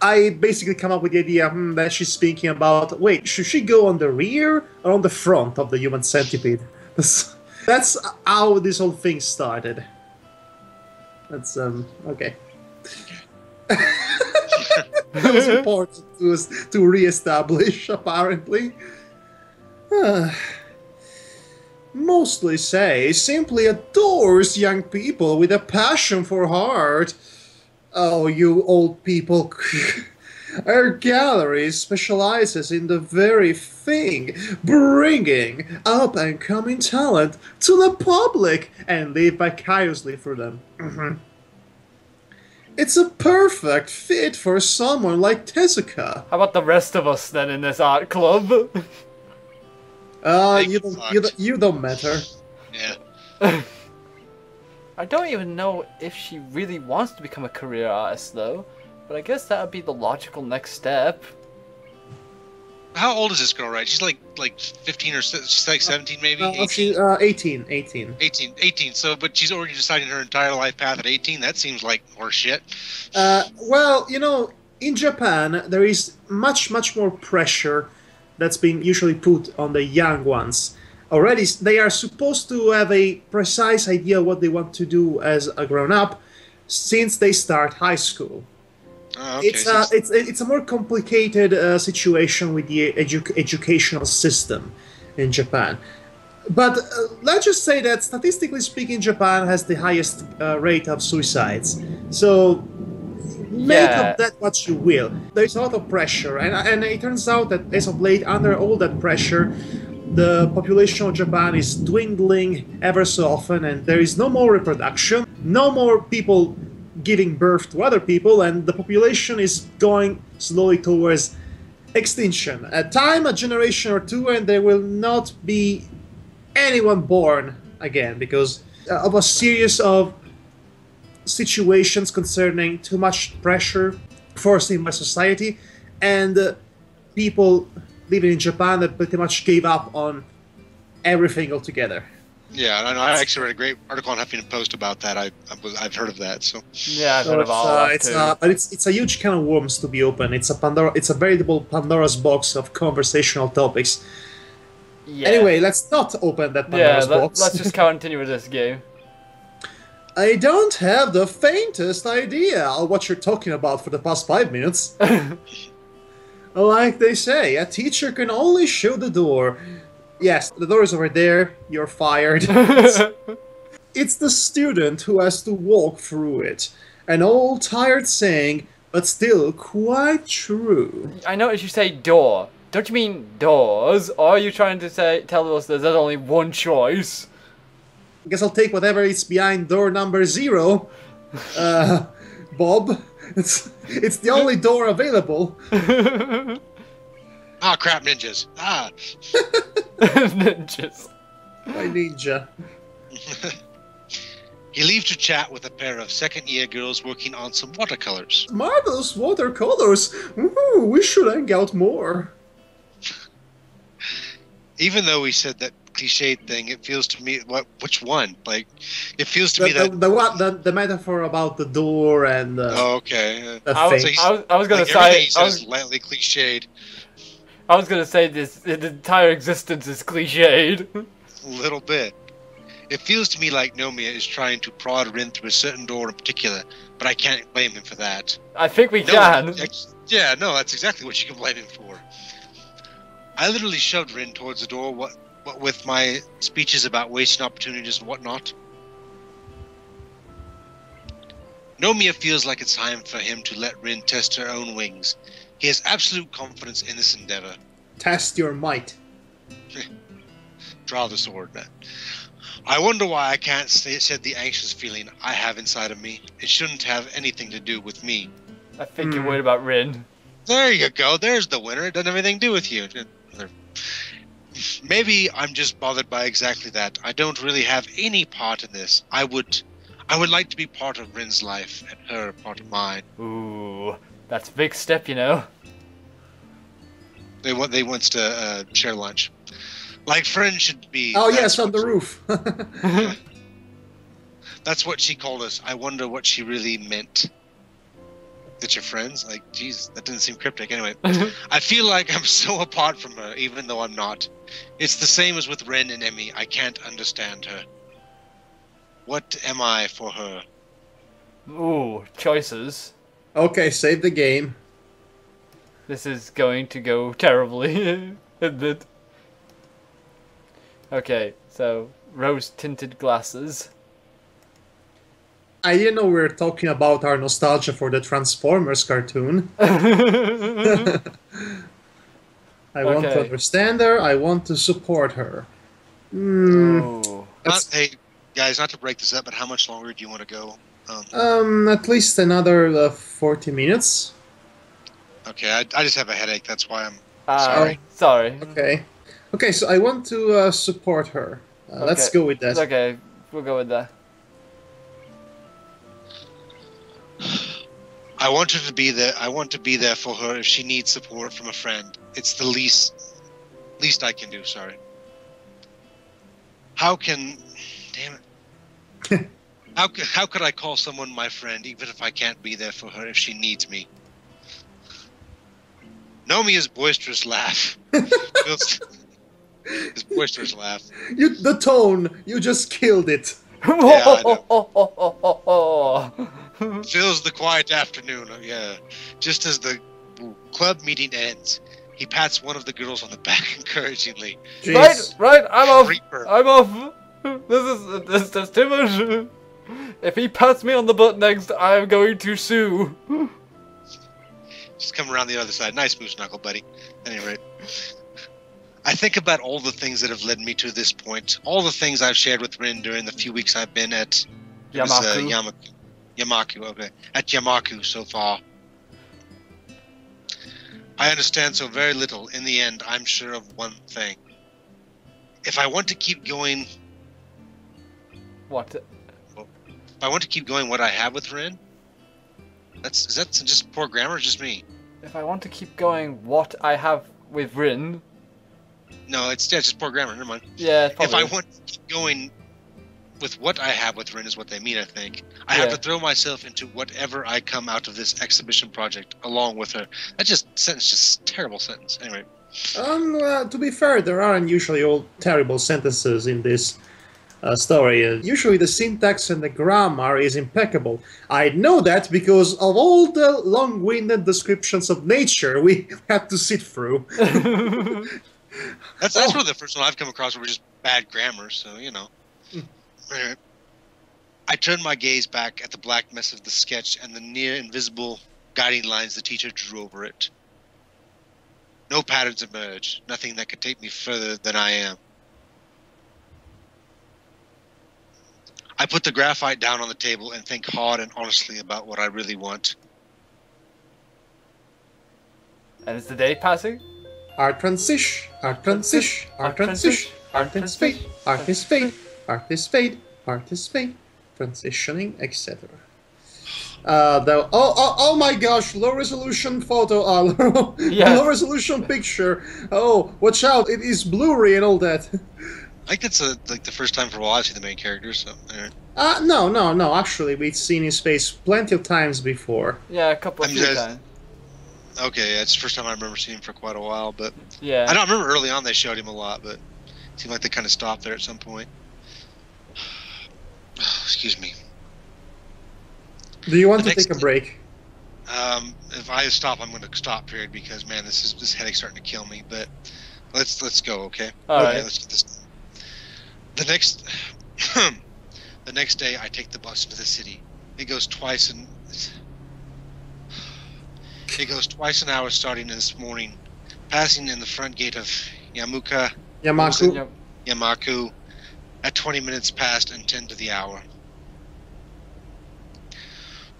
I basically come up with the idea that she's thinking about, wait, should she go on the rear or on the front of the human centipede? That's how this whole thing started. That's, okay. That was important to re-establish, apparently. Mostly Sei simply adores young people with a passion for art. Oh, you old people. Our gallery specializes in the very thing, bringing up-and-coming talent to the public and live vicariously through them. It's a perfect fit for someone like Tezuka. How about the rest of us then in this art club? You don't matter. Yeah. I don't even know if she really wants to become a career artist though, but I guess that would be the logical next step. How old is this girl, right? She's like 15 or she's like 17 maybe? 18. 18. So, but she's already decided her entire life path at 18? That seems like horse shit. Well, you know, in Japan, there is much more pressure that's being usually put on the young ones. Already, they are supposed to have a precise idea what they want to do as a grown-up since they start high school. Oh, okay. It's a more complicated situation with the educational system in Japan. But let's just say that statistically speaking, Japan has the highest rate of suicides. So make of that what you will. There's a lot of pressure, and it turns out that as of late, under all that pressure, the population of Japan is dwindling ever so often, and there is no more reproduction, no more people giving birth to other people, and the population is going slowly towards extinction. A time, a generation or two, and there will not be anyone born again because of a series of situations concerning too much pressure forced in by society, and people living in Japan that pretty much gave up on everything altogether. Yeah, I actually read a great article on Huffington Post about that. I've heard of that. So yeah, I've heard of all that too. But it's a huge can of worms to be open. It's a veritable Pandora's box of conversational topics. Yeah. Anyway, let's not open that Pandora's box. Let's just continue with this game. I don't have the faintest idea of what you're talking about for the past 5 minutes. Like they say, a teacher can only show the door. Yes, the door is over there, you're fired. It's the student who has to walk through it. An old tired saying, but still quite true. I noticed you say door. Don't you mean doors? Or are you trying to tell us there's only one choice? I guess I'll take whatever is behind door number 0. Bob. It's the only door available. Ah, crap, ninjas. Ah. Ninjas. My ninja. You leave to chat with a pair of second-year girls working on some watercolors. Marvelous watercolors. Ooh, we should hang out more. Even though we said that cliched thing, it feels to me which one? Like, it feels to me that the metaphor about the door and oh, okay. I was gonna like say slightly cliched. I was gonna say the entire existence is cliched. A little bit. It feels to me like Nomiya is trying to prod Rin through a certain door in particular, but I can't blame him for that. I think we can. Yeah, no, that's exactly what you can blame him for. I literally shoved Rin towards the door, what with my speeches about wasting opportunities and whatnot. Nomiya feels like it's time for him to let Rin test her own wings. He has absolute confidence in this endeavor. Test your might. Draw the sword, man. I wonder why I can't shed the anxious feeling I have inside of me. It shouldn't have anything to do with me. I think you're worried about Rin. There you go. There's the winner. It doesn't have anything to do with you. Maybe I'm just bothered by exactly that. I don't really have any part in this. I would like to be part of Rin's life and her part of mine. Ooh, that's a big step, you know. They wants to share lunch. Like friends should be. Oh yes, on the roof. That's what she called us. I wonder what she really meant. That you're friends? Like, geez, that didn't seem cryptic. Anyway, I feel like I'm so apart from her, even though I'm not. It's the same as with Ren and Emmy. I can't understand her. What am I for her? Ooh, choices. Okay, save the game. This is going to go terribly, isn't it? Okay, so rose-tinted glasses. I didn't know we were talking about our nostalgia for the Transformers cartoon. I want to understand her. I want to support her. Hey, guys, not to break this up, but how much longer do you want to go? At least another 40 minutes. Okay, I just have a headache. That's why I'm sorry. Sorry. Okay, so I want to support her. Let's go with that. Okay, we'll go with that. I want her to be there. I want to be there for her if she needs support from a friend. It's the least I can do. Sorry. How can? Damn it. How could I call someone my friend even if I can't be there for her if she needs me? Nomiya's boisterous laugh. His boisterous laugh. The tone. You just killed it. Yeah, fills the quiet afternoon. Yeah, just as the club meeting ends, he pats one of the girls on the back encouragingly. Jeez. Right, I'm off. I'm off. This is too much. If he pats me on the butt next, I'm going to sue. Just come around the other side. Nice moose knuckle, buddy. At any rate. I think about all the things that have led me to this point. All the things I've shared with Rin during the few weeks I've been at Yamaku, okay. At Yamaku so far. I understand so very little. In the end, I'm sure of one thing. If I want to keep going... What? If I want to keep going what I have with Rin... Is that just poor grammar or just me? If I want to keep going what I have with Rin... No, it's just poor grammar, never mind. Yeah, probably. If I want to keep going with what I have with Rin is what they mean, I think. I have to throw myself into whatever I come out of this exhibition project along with her. That just terrible sentence. Anyway. To be fair, there aren't usually all terrible sentences in this story. Usually the syntax and the grammar is impeccable. I know that because of all the long-winded descriptions of nature we had to sit through. That's really the first one I've come across where we're just bad grammar, so, you know. Anyway, I turned my gaze back at the black mess of the sketch and the near-invisible guiding lines the teacher drew over it. No patterns emerged, nothing that could take me further than I am. I put the graphite down on the table and think hard and honestly about what I really want. And is the day passing? Art transition, art transition, art transition, art is fate, art is fate, art is fate, art is fate, transitioning, etc. Oh my gosh, low resolution photo, low resolution picture. Oh, watch out, it is blurry and all that. I think it's like the first time for a while I've seen the main character, so... No, actually, we've seen his face plenty of times before. Yeah, a couple of times. Okay, yeah, it's the first time I remember seeing him for quite a while, but... Yeah. I don't remember early on they showed him a lot, but it seemed like they kind of stopped there at some point. Excuse me. Do you want to take a break? If I stop, I'm going to stop, period, because, man, this headache's starting to kill me, but let's go, okay? Alright. Let's get this done. The next day, I take the bus to the city. It goes twice an hour starting this morning, passing in the front gate of Yamaku at 20 minutes past and 10 to the hour.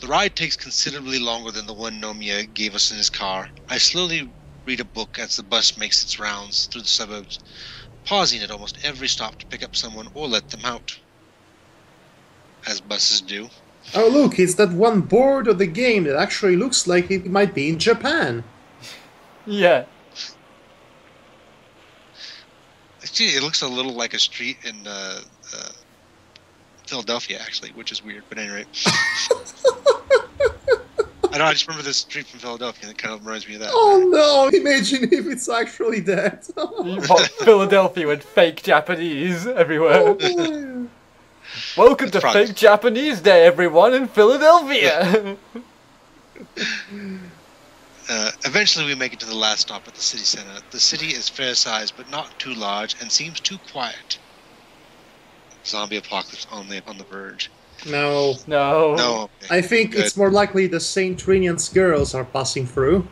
The ride takes considerably longer than the one Nomiya gave us in his car. I slowly read a book as the bus makes its rounds through the suburbs, pausing at almost every stop to pick up someone or let them out, as buses do. Oh look, it's that one board of the game that actually looks like it might be in Japan. Yeah. Actually, it looks a little like a street in Philadelphia, actually, which is weird, but anyway. I know, I just remember this street from Philadelphia, and it kind of reminds me of that. Oh no, imagine if it's actually that. Philadelphia with fake Japanese everywhere. Oh, welcome to Fake Japanese Day, everyone, in Philadelphia! Eventually we make it to the last stop at the city center. The city is fair-sized, but not too large, and seems too quiet. Zombie apocalypse on the verge. No. No. Okay. I think it's more likely the St. Trinian's girls are passing through.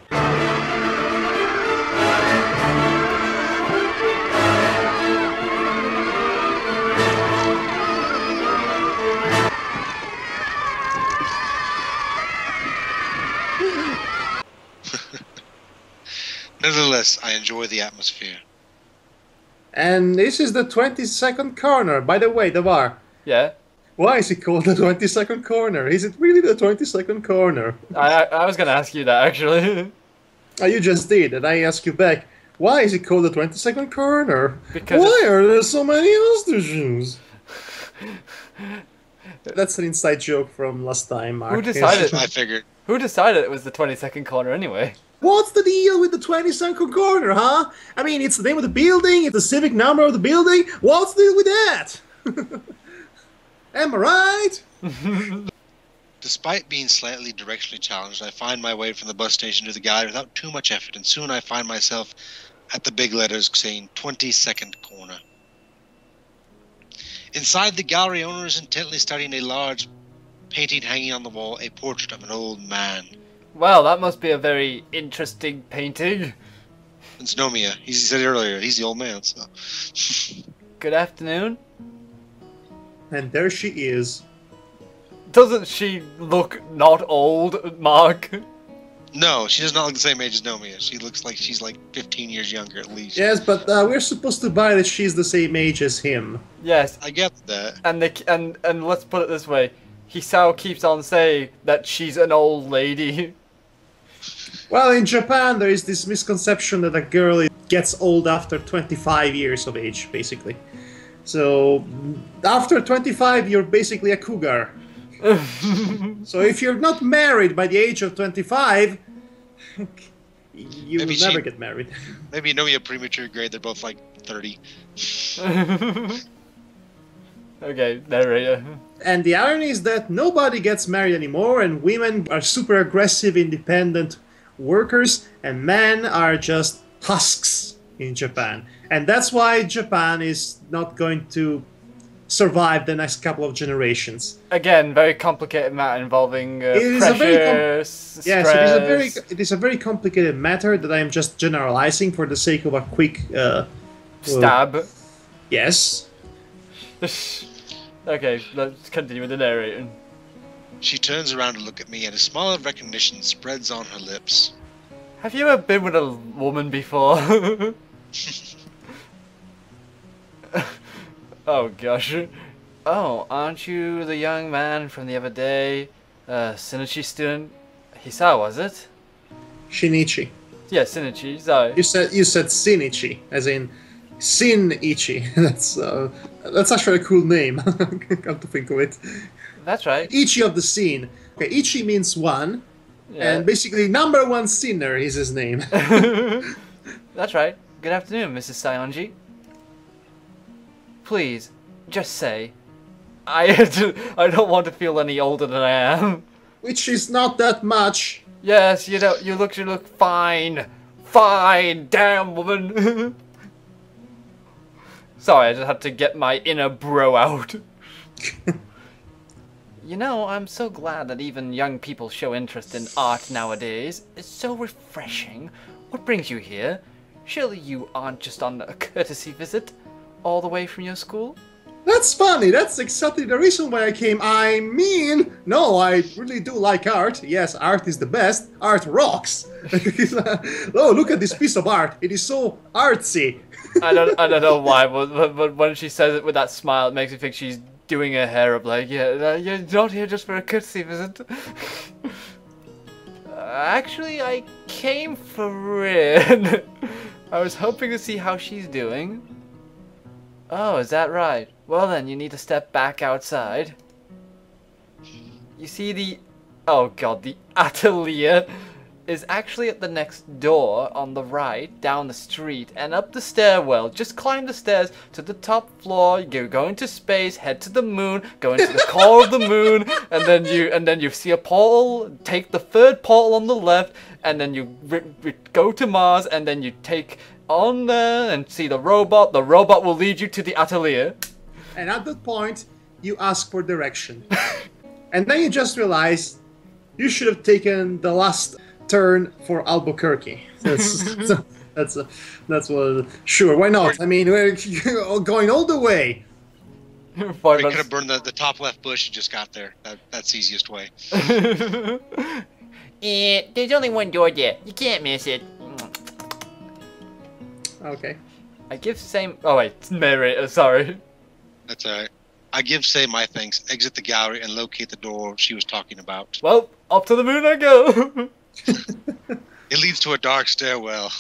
Nevertheless, I enjoy the atmosphere. And this is the 22nd corner. By the way, Devar. Yeah? Why is it called the 22nd corner? Is it really the 22nd corner? I was going to ask you that, actually. Oh, you just did, and I ask you back. Why is it called the 22nd corner? Because why are there so many ostriches? That's an inside joke from last time, Mark. Who decided? I figured. Who decided it was the 22nd corner, anyway? What's the deal with the 22nd corner, huh? I mean, it's the name of the building, it's the civic number of the building. What's the deal with that? Am I right? Despite being slightly directionally challenged, I find my way from the bus station to the gallery without too much effort, and soon I find myself at the big letters saying 22nd corner. Inside, the gallery owner is intently studying a large painting hanging on the wall, a portrait of an old man. Well, that must be a very interesting painting. It's Nomiya. He said it earlier. He's the old man, so. Good afternoon. And there she is. Doesn't she look not old, Mark? No, she does not look the same age as Nomiya. She looks like she's like 15 years younger at least. Yes, but we're supposed to buy that she's the same age as him. Yes. I get that. And let's put it this way. Hisao keeps on saying that she's an old lady. Well, in Japan, there is this misconception that a girl gets old after 25 years of age, basically. So, after 25, you're basically a cougar. So if you're not married by the age of 25, you will never get married. Maybe Nomiya premature grade, they're both like 30. Okay, narrator. And the irony is that nobody gets married anymore, and women are super aggressive, independent workers, and men are just husks in Japan. And that's why Japan is not going to survive the next couple of generations. Again, very complicated matter involving pressure, stress. Yes, it is a very complicated matter that I am just generalizing for the sake of a quick stab. Yes. Okay, let's continue with the narrating. She turns around to look at me, and a smile of recognition spreads on her lips. Have you ever been with a woman before? Oh gosh. Oh, aren't you the young man from the other day? Shinichi student? Hisao, was it? Shinichi. Yeah, Shinichi, sorry. You said Shinichi, as in Shinichi. That's actually a cool name. Come to think of it. That's right. Ichi of the scene. Okay, Ichi means one, and basically number one sinner is his name. That's right. Good afternoon, Mrs. Sayonji. Please, just say, I don't want to feel any older than I am. Which is not that much. Yes, you look fine. Fine, damn woman. Sorry, I just had to get my inner bro out. You know, I'm so glad that even young people show interest in art nowadays. It's so refreshing. What brings you here? Surely you aren't just on a courtesy visit all the way from your school? That's funny. That's exactly the reason why I came. I mean, no, I really do like art. Yes, art is the best. Art rocks. Oh, look at this piece of art. It is so artsy. I don't know why, but when she says it with that smile, it makes me think she's doing her hair up like, yeah, you're not here just for a courtesy visit. Actually, I came for Rin. I was hoping to see how she's doing. Oh, is that right? Well then, you need to step back outside. You see the... Oh god, the atelier is actually at the next door on the right, down the street, and up the stairwell. Just climb the stairs to the top floor, you go into space, head to the moon, go into the core of the moon, and then you see a portal, take the third portal on the left, and then you go to Mars, and then you take on there and see the robot. The robot will lead you to the atelier. And at that point, you ask for direction. And then you just realize you should have taken the last turn for Albuquerque. That's what. Sure, why not? I mean, we're going all the way. We could have burned the top left bush and just got there. That's the easiest way. There's only one door there. You can't miss it. Okay. I give same. Oh wait, narrator. Sorry. That's alright. I give Say my thanks, exit the gallery, and locate the door she was talking about. Well, up to the moon I go. It leads to a dark stairwell,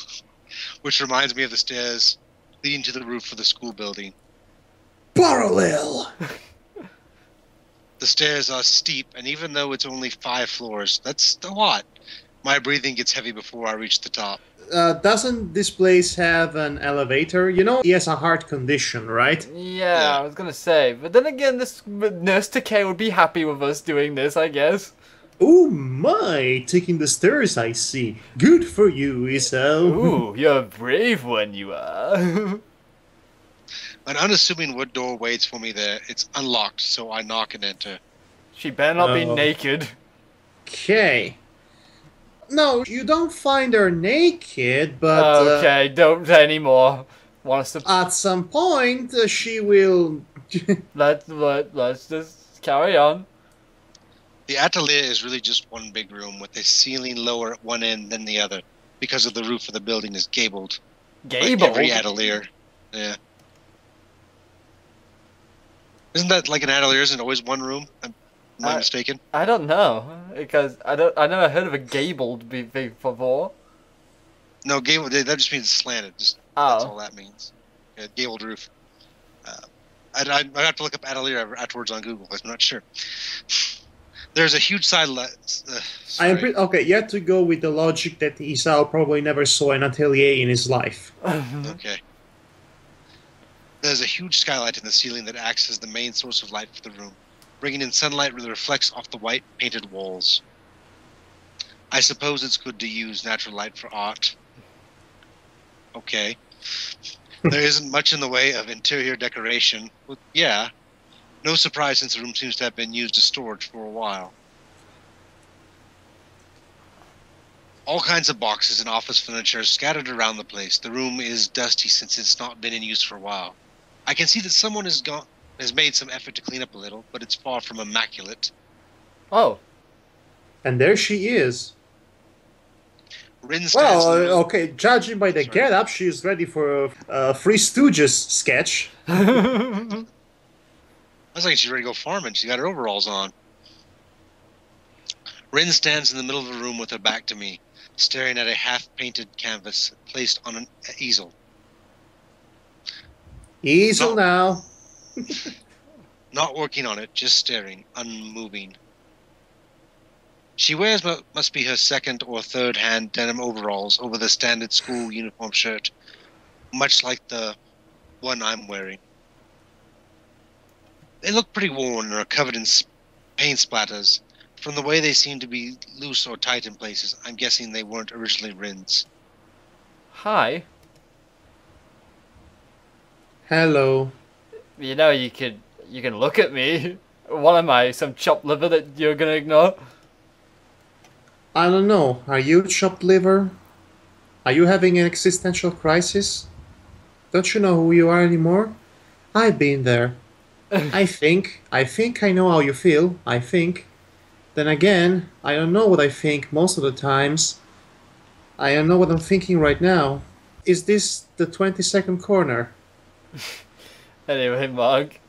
which reminds me of the stairs leading to the roof of the school building. Parallel! The stairs are steep, and even though it's only 5 floors, that's a lot. My breathing gets heavy before I reach the top. Doesn't this place have an elevator? You know, he has a heart condition, right? Yeah, I was gonna say. But then again, this Nurse Takei would be happy with us doing this, I guess. Oh my, taking the stairs, I see. Good for you, Isao. Ooh, you're a brave one, you are. An unassuming wood door waits for me there. It's unlocked, so I knock and enter. She better not be naked. Okay. no, you don't find her naked, but okay, don't anymore. Want us to? At some point she will. Let's just carry on. The atelier is really just one big room with a ceiling lower at one end than the other, because of the roof of the building is gabled. Gabled? Like every atelier. Yeah. Isn't that like an atelier? Isn't it always one room? Am I mistaken? I don't know, because I never heard of a gabled before. No, gabled. That just means slanted. That's all that means. Yeah, gabled roof. I'd have to look up atelier afterwards on Google. I'm not sure. There's a huge side. Okay. You have to go with the logic that Isao probably never saw an atelier in his life. Okay. There's a huge skylight in the ceiling that acts as the main source of light for the room, bringing in sunlight that reflects off the white painted walls. I suppose it's good to use natural light for art. Okay. There isn't much in the way of interior decoration. Well, yeah. No surprise since the room seems to have been used as storage for a while. All kinds of boxes and office furniture scattered around the place. The room is dusty since it's not been in use for a while. I can see that someone has made some effort to clean up a little, but it's far from immaculate. Oh. And there she is. Rin stands okay, judging by the get-up, she's ready for a Three Stooges sketch. I was like, she's ready to go farming. She's got her overalls on. Rin stands in the middle of the room with her back to me, staring at a half-painted canvas placed on an easel. Easel now. Not working on it, just staring, unmoving. She wears what must be her second or third hand denim overalls over the standard school uniform shirt, much like the one I'm wearing. They look pretty worn and are covered in paint splatters. From the way they seem to be loose or tight in places, I'm guessing they weren't originally Rin's. Hi. Hello. You know, you can look at me. What am I, some chopped liver that you're gonna ignore? I don't know. Are you chopped liver? Are you having an existential crisis? Don't you know who you are anymore? I've been there. I think I know how you feel. I think. Then again, I don't know what I think most of the times. I don't know what I'm thinking right now. Is this the 22nd corner? Anyway, Mark.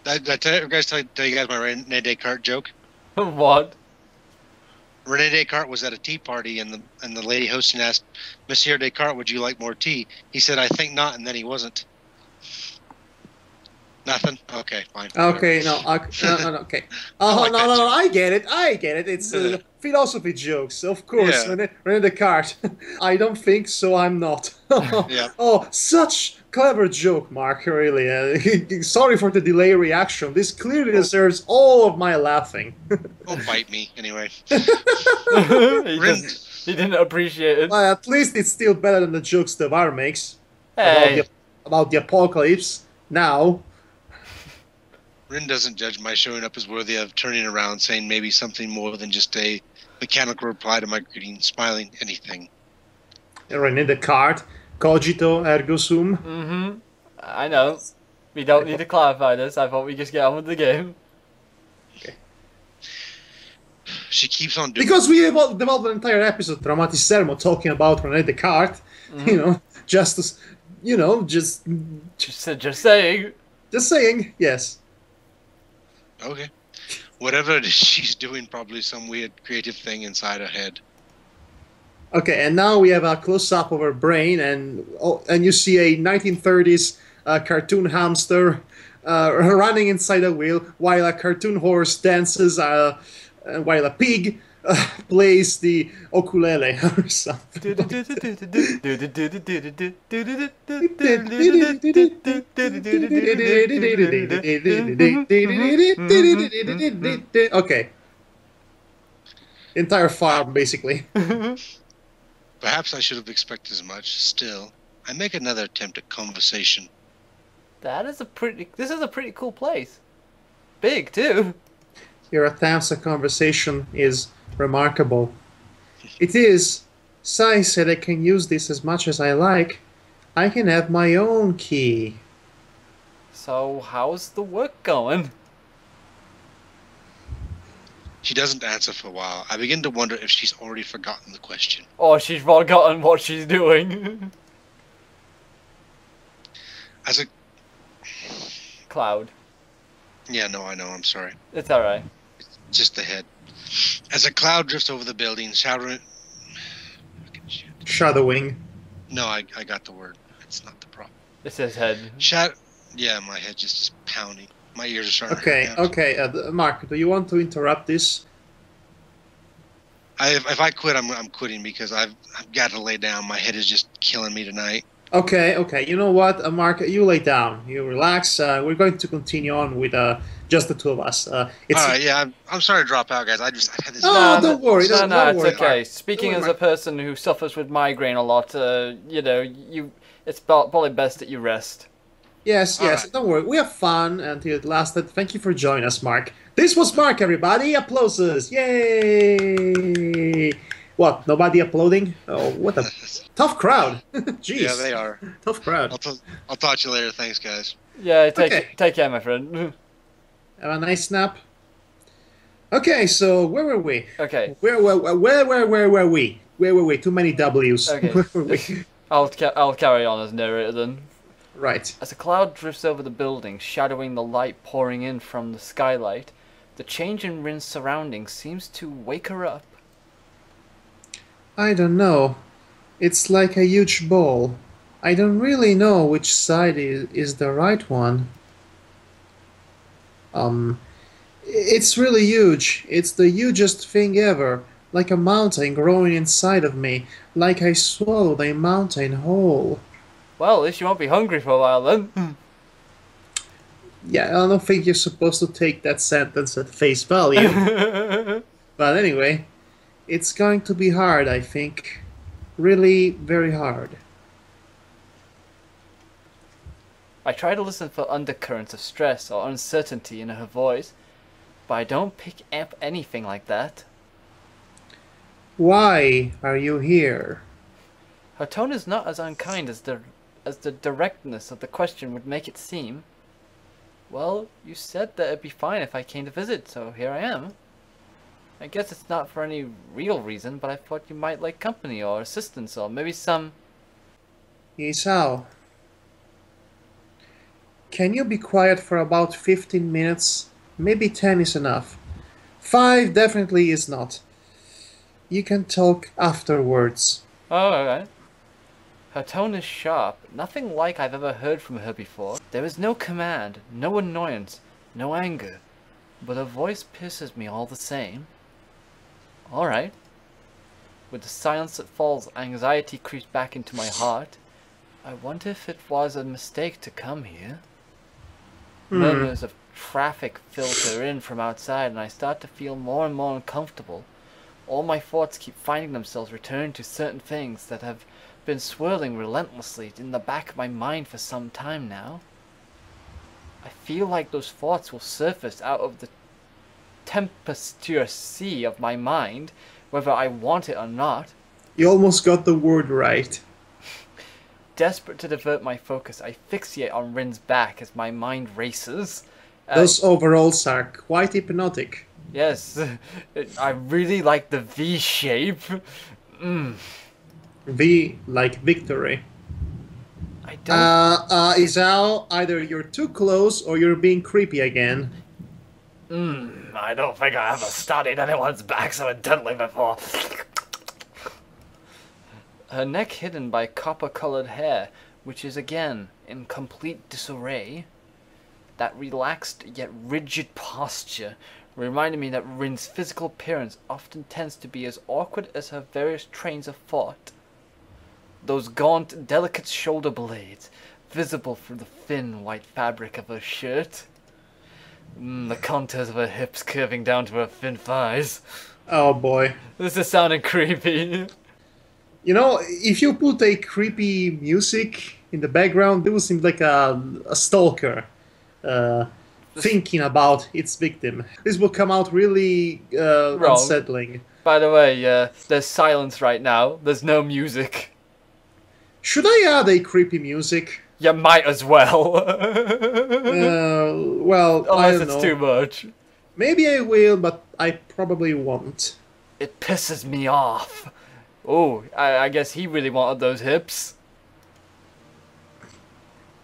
Did I tell you guys my Rene Descartes joke? What? Rene Descartes was at a tea party, and the lady hosting asked, "Monsieur Descartes, would you like more tea?" He said, "I think not," and then he wasn't. Nothing? Okay, fine. Okay, no, okay. Oh, no, I get it. It's philosophy jokes, of course. Yeah. René Descartes. I don't think so, I'm not. Yeah. Oh, such clever joke, Mark, really. Sorry for the delay reaction. This clearly deserves all of my laughing. Don't bite me, anyway. He didn't appreciate it. Well, at least it's still better than the jokes Devar makes. Hey. About the apocalypse. Now... Rin doesn't judge my showing up as worthy of turning around, saying maybe something more than just a mechanical reply to my greeting, smiling, anything. René Descartes, cogito ergo sum. Mm-hmm. I know. We don't need to clarify this. I thought we just get on with the game. Okay. She keeps on doing... Because we developed an entire episode, Traumatissermo, talking about René Descartes. Mm-hmm. Just saying. Just saying, yes. Okay. Whatever it is she's doing, probably some weird creative thing inside her head. Okay, and now we have a close-up of her brain, and you see a 1930s cartoon hamster running inside a wheel, while a cartoon horse dances, while a pig plays the ukulele or something. Okay. Entire farm, basically. Perhaps I should have expected as much. Still, I make another attempt at conversation. This is a pretty cool place. Big, too. Your attempts at conversation is remarkable. It is. Sai said I can use this as much as I like. I can have my own key. So, how's the work going? She doesn't answer for a while. I begin to wonder if she's already forgotten the question. Or she's forgotten what she's doing. As a... Cloud. Yeah, no, I know, I'm sorry. It's alright. It's just the head. As a cloud drifts over the building, shadowing... Shadowing. No, I got the word. It's not the problem. It's his head. Yeah, my head just is pounding. My ears are starting Okay, to hurt. okay. Mark, do you want to interrupt this? If I quit, I'm quitting because I've got to lay down. My head is just killing me tonight. Okay, okay. You know what, Mark? You lay down. You relax. We're going to continue on with just the two of us. All right, yeah. I'm sorry to drop out, guys. I've had this. No, don't worry. No, don't worry. it's okay. Speaking as a person who suffers with migraine a lot, you know, it's probably best that you rest. Yes, yes. Right. Don't worry. We have fun until it lasted. Thank you for joining us, Mark. This was Mark, everybody. Applauses. Yay! What? Nobody applauding? Oh, what a tough crowd. Jeez. Yeah, they are. Tough crowd. I'll talk to you later. Thanks, guys. Yeah, take care, my friend. Have a nice nap. Okay, so where were we? Okay. Where were we? Where were we? Too many W's. Okay. Where were we? I'll carry on as narrator then. Right. As a cloud drifts over the building, shadowing the light pouring in from the skylight, the change in Rin's surroundings seems to wake her up. I don't know. It's like a huge ball. I don't really know which side is the right one. It's really huge. It's the hugest thing ever. Like a mountain growing inside of me. Like I swallowed a mountain whole. Well, at least you won't be hungry for a while then. Yeah, I don't think you're supposed to take that sentence at face value. But anyway, it's going to be hard, I think. Really very hard. I try to listen for undercurrents of stress or uncertainty in her voice, but I don't pick up anything like that. Why are you here? Her tone is not as unkind as the directness of the question would make it seem. Well, you said that it'd be fine if I came to visit, so here I am. I guess it's not for any real reason, but I thought you might like company or assistance or maybe some... Isao, can you be quiet for about 15 minutes? Maybe 10 is enough. 5 definitely is not. You can talk afterwards. Oh, alright. Her tone is sharp, nothing like I've ever heard from her before. There is no command, no annoyance, no anger, but her voice pierces me all the same. Alright. With the silence that falls, anxiety creeps back into my heart. I wonder if it was a mistake to come here. Murmurs of traffic filter in from outside and I start to feel more and more uncomfortable. All my thoughts keep finding themselves returning to certain things that have been swirling relentlessly in the back of my mind for some time now. I feel like those thoughts will surface out of the tempestuous sea of my mind, whether I want it or not. You almost got the word right. Desperate to divert my focus, I fixate on Rin's back as my mind races. Those overalls are quite hypnotic. Yes, I really like the V shape. V like victory. I don't... Isao, either you're too close or you're being creepy again. I don't think I ever studied anyone's back so intently before. Her neck hidden by copper-colored hair, which is again in complete disarray. That relaxed yet rigid posture reminded me that Rin's physical appearance often tends to be as awkward as her various trains of thought. Those gaunt, delicate shoulder blades, visible through the thin white fabric of her shirt. The contours of her hips curving down to her thin thighs. Oh boy. This is sounding creepy. You know, if you put a creepy music in the background, it will seem like a stalker thinking about its victim. This will come out really unsettling. By the way, there's silence right now. There's no music. Should I add a creepy music? You might as well. Well, unless it's too much. Maybe I will, but I probably won't. It pisses me off. Oh, I guess he really wanted those hips.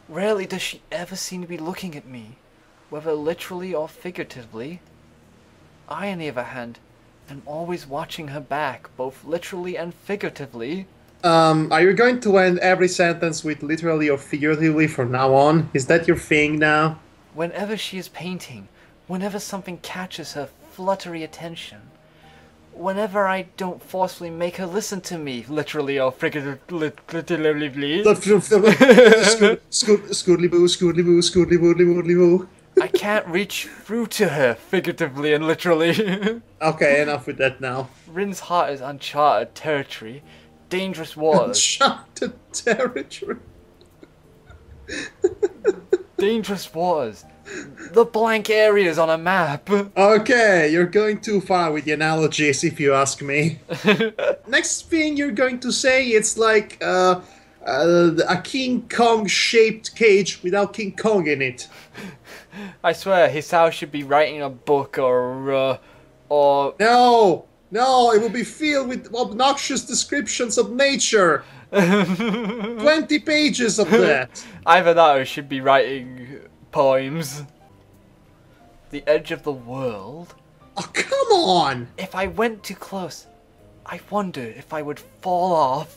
Rarely does she ever seem to be looking at me, whether literally or figuratively. I, on the other hand, am always watching her back, both literally and figuratively. Are you going to end every sentence with literally or figuratively from now on? Is that your thing now? Whenever she is painting, whenever something catches her fluttery attention, whenever I don't forcefully make her listen to me, literally or figuratively. Scoodly-boo. I can't reach through to her, figuratively and literally. Okay, enough with that now. Rin's heart is uncharted territory. Dangerous waters. Uncharted territory. Dangerous waters. The blank areas on a map. Okay, you're going too far with the analogies, if you ask me. Next thing you're going to say, it's like a King Kong-shaped cage without King Kong in it. I swear, Hisao should be writing a book or... No, it will be filled with obnoxious descriptions of nature. 20 pages of that. Either that or should be writing poems. The edge of the world? Oh, come on! If I went too close, I wonder if I would fall off.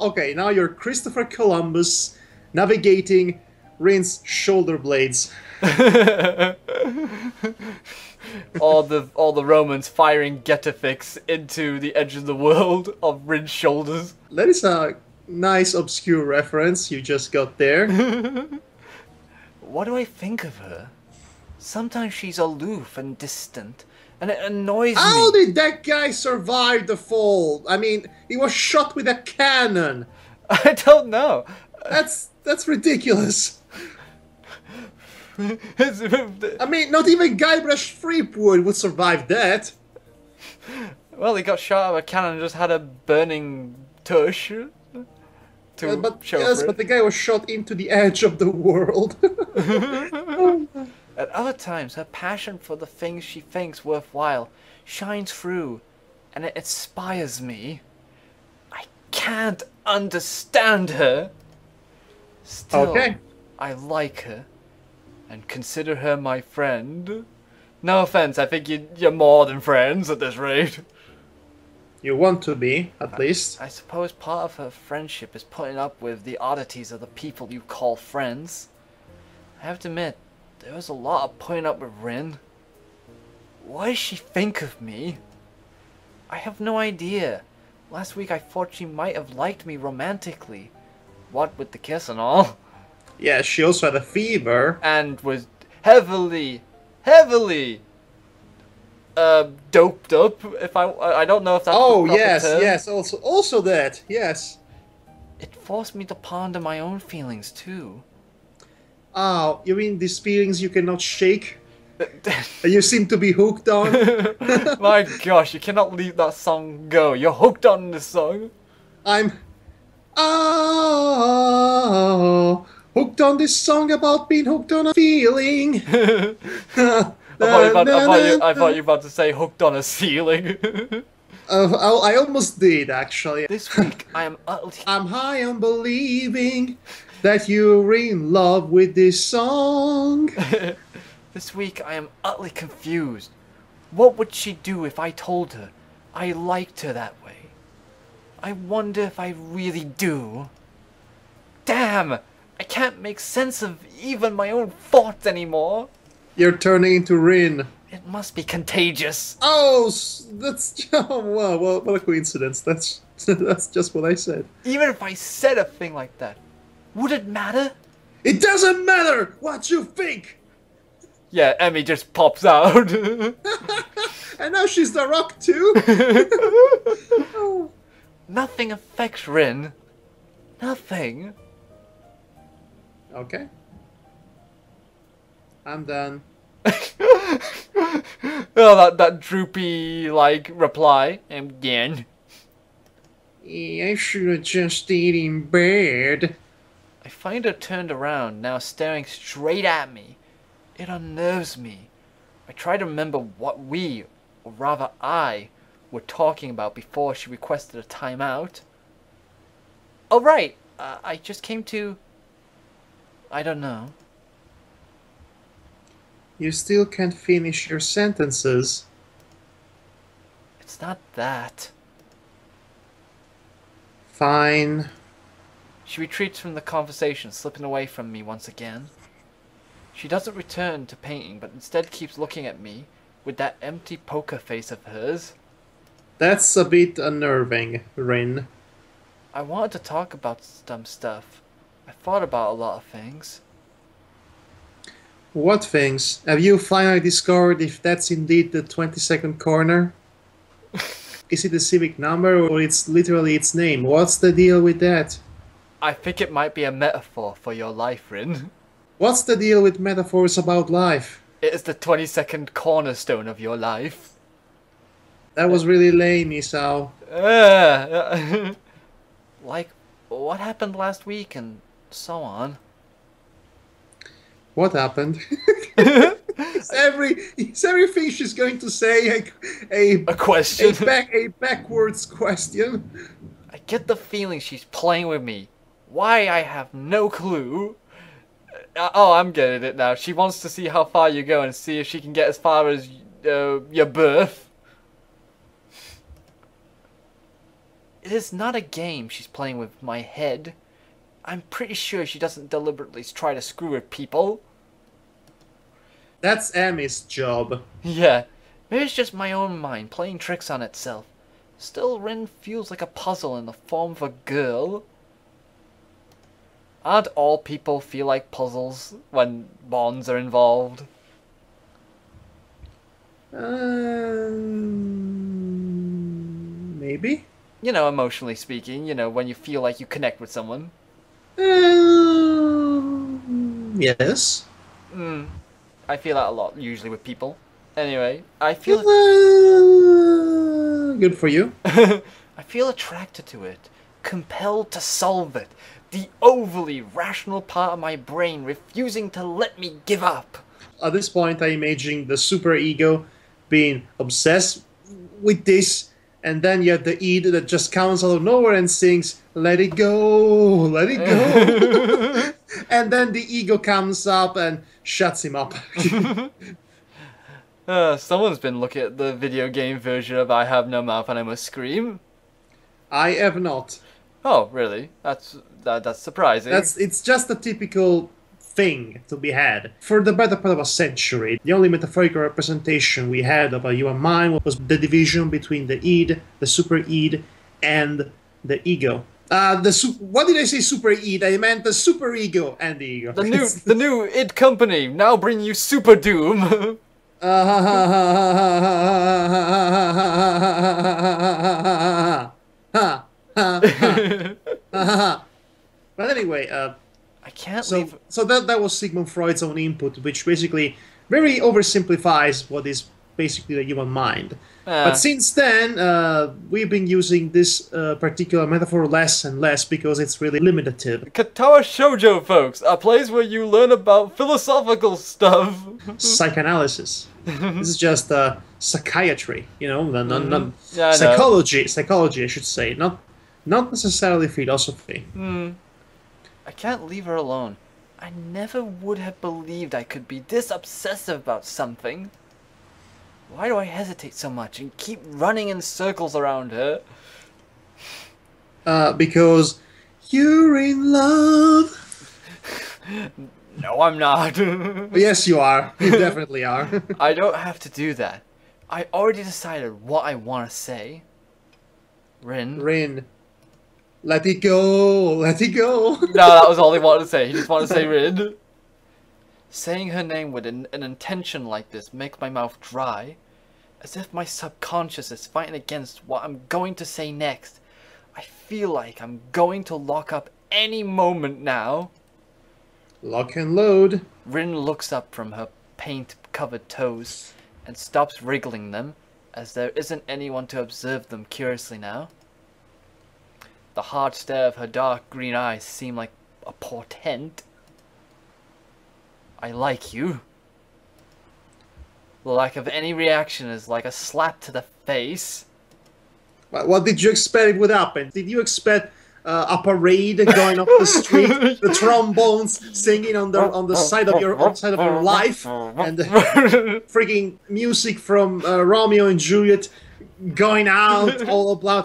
Okay, now you're Christopher Columbus navigating Rin's shoulder blades. all the Romans firing getafix into the edge of the world of Rin's shoulders. That is a nice obscure reference you just got there. What do I think of her? Sometimes she's aloof and distant, and it annoys me. How did that guy survive the fall? I mean, he was shot with a cannon. I don't know. That's ridiculous. I mean, not even Guybrush Threepwood would survive that. Well, he got shot out of a cannon and just had a burning tush to show for it. But the guy was shot into the edge of the world. At other times, her passion for the things she thinks worthwhile shines through, and it inspires me. I can't understand her. Still, okay. I like her, and consider her my friend. No offense, I think you're more than friends at this rate. You want to be, at least. I suppose part of her friendship is putting up with the oddities of the people you call friends. I have to admit, there was a lot of putting up with Rin. What does she think of me? I have no idea. Last week I thought she might have liked me romantically. What with the kiss and all. Yeah, she also had a fever. And was heavily doped up. If I don't know if that's oh the proper yes, term. yes, also that, yes. It forced me to ponder my own feelings too. Oh, you mean these feelings you cannot shake? You seem to be hooked on? My gosh, you cannot leave that song go. You're hooked on this song. I'm hooked on this song about being hooked on a feeling. I thought you were about to say hooked on a ceiling. I almost did, actually. This week, I'm high on believing that you're in love with this song. This week, I am utterly confused. What would she do if I told her I liked her that way? I wonder if I really do. Damn! I can't make sense of even my own thoughts anymore. You're turning into Rin. It must be contagious. Oh, that's... Oh, wow, what a coincidence. That's just what I said. Even if I said a thing like that, would it matter? It doesn't matter what you think! Yeah, Emmy just pops out. And now she's the Rock too? Oh. Nothing affects Rin. Nothing. Okay. I'm done. Oh, that droopy, like, reply. Again. I should have just stayed in bed. I find her turned around, now staring straight at me. It unnerves me. I try to remember what we, or rather I, were talking about before she requested a timeout. Oh, right. I just came to... I don't know. You still can't finish your sentences. It's not that. Fine. She retreats from the conversation, slipping away from me once again. She doesn't return to painting, but instead keeps looking at me with that empty poker face of hers. That's a bit unnerving, Rin. I wanted to talk about some stuff. I thought about a lot of things. What things? Have you finally discovered if that's indeed the 22nd corner? Is it a civic number or it's literally its name? What's the deal with that? I think it might be a metaphor for your life, Rin. What's the deal with metaphors about life? It is the 22nd cornerstone of your life. That was really lame, Isao. Like, what happened last week and so on. What happened? It's everything she's going to say a question. A backwards question. I get the feeling she's playing with me. Why, I have no clue. Oh, I'm getting it now. She wants to see how far you go and see if she can get as far as your birth. It is not a game she's playing with my head. I'm pretty sure she doesn't deliberately try to screw with people. That's Ami's job. Yeah, maybe it's just my own mind playing tricks on itself. Still, Rin feels like a puzzle in the form of a girl. Aren't all people feel like puzzles when bonds are involved? Maybe? You know, emotionally speaking, you know, when you feel like you connect with someone. Yes. I feel that a lot, usually with people. Anyway, I feel... good for you. I feel attracted to it, compelled to solve it. The overly rational part of my brain refusing to let me give up. At this point, I'm imagining the super ego being obsessed with this, and then you have the id that just comes out of nowhere and sings, "Let it go, let it go." And then the ego comes up and shuts him up. Someone's been looking at the video game version of I Have No Mouth and I Must Scream. I have not. Oh, really? That's surprising. It's just a typical thing to be had. For the better part of a century, the only metaphorical representation we had of a human mind was the division between the id, the super id, and the ego. What did I say? Super id? I meant the super ego and the ego. The new id company now bring you Super Doom. But anyway, I can't leave. So that was Sigmund Freud's own input, which basically very oversimplifies what is basically the human mind. But since then, we've been using this particular metaphor less and less because it's really limitative. Katawa Shoujo, folks, a place where you learn about philosophical stuff. Psychoanalysis. This is just psychiatry, you know, Yeah, psychology. Psychology, I should say, not necessarily philosophy. I can't leave her alone. I never would have believed I could be this obsessive about something. Why do I hesitate so much and keep running in circles around her? Because you're in love. No, I'm not. Yes, you are. You definitely are. I don't have to do that. I already decided what I want to say. Rin. Let it go. Let it go. No, that was all he wanted to say. He just wanted to say Rin. Saying her name with an intention like this makes my mouth dry, as if my subconscious is fighting against what I'm going to say next. I feel like I'm going to lock up any moment now. Lock and load. Rin looks up from her paint-covered toes and stops wriggling them, as there isn't anyone to observe them curiously now. The hard stare of her dark green eyes seem like a portent. I like you. The lack of any reaction is like a slap to the face. What did you expect would happen? Did you expect a parade going up the street, the trombones singing on the side of your life, and freaking music from Romeo and Juliet going out all about?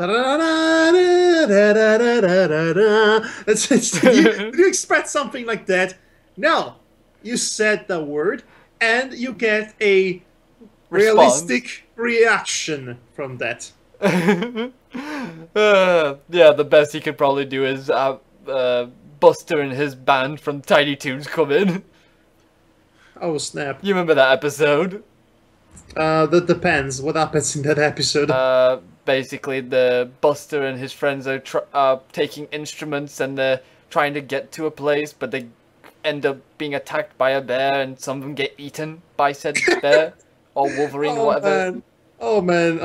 Did you expect something like that? No, you said the word, and you get a realistic reaction from that. Yeah, the best he could probably do is Buster and his band from Tiny Toons come in. Oh snap! You remember that episode? That depends. What happens in that episode? Basically, the Buster and his friends are taking instruments and they're trying to get to a place, but they end up being attacked by a bear, and some of them get eaten by said bear or Wolverine or whatever. Man. Oh man,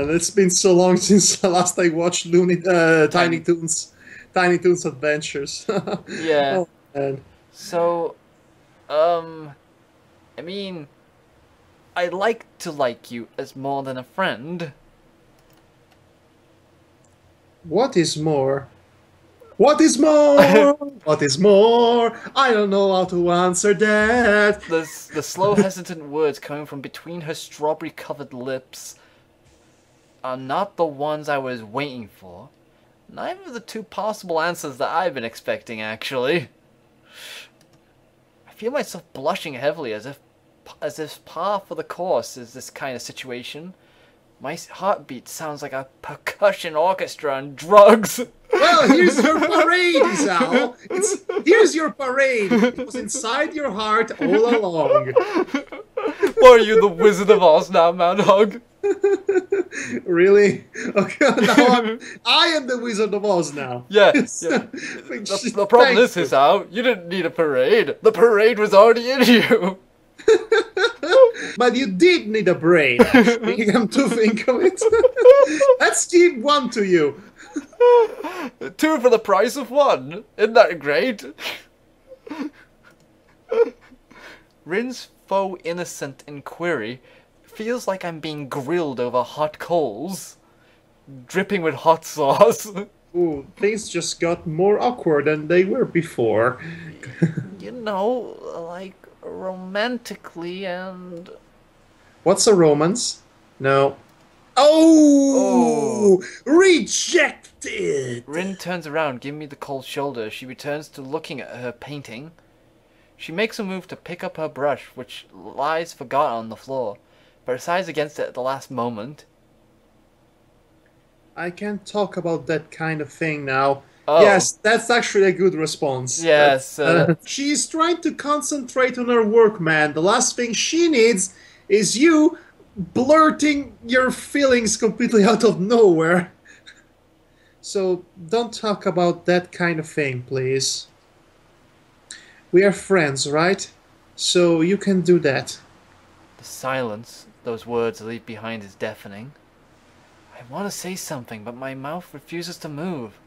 it's been so long since last I watched Tiny Toons Adventures. Yeah. Oh, man. So, I mean, I like to like you as more than a friend. What is more? What is more? What is more? I don't know how to answer that. The slow, hesitant words coming from between her strawberry-covered lips are not the ones I was waiting for. Neither of the two possible answers that I've been expecting, actually. I feel myself blushing heavily, as if par for the course is this kind of situation. My heartbeat sounds like a percussion orchestra on drugs. Well, here's your parade, Sal. Here's your parade. It was inside your heart all along. Why are you the Wizard of Oz now, Madhog? Really? Okay, now I am the Wizard of Oz now. Yeah. The problem is, Sal, you didn't need a parade. The parade was already in you. But you did need a brain, actually, come to think of it. Let's give one to you. 2 for the price of 1. Isn't that great? Rin's faux innocent inquiry feels like I'm being grilled over hot coals, dripping with hot sauce. Ooh, things just got more awkward than they were before. You know, like romantically and... What's a romance? No. Oh! Rejected! Rin turns around, giving me the cold shoulder. She returns to looking at her painting. She makes a move to pick up her brush, which lies forgotten on the floor, but decides against it at the last moment. I can't talk about that kind of thing now. Oh. Yes, that's actually a good response. Yes. She's trying to concentrate on her work, man. The last thing she needs is you blurting your feelings completely out of nowhere. So don't talk about that kind of thing, please. We are friends, right? So you can do that. The silence those words leave behind is deafening. I want to say something, but my mouth refuses to move.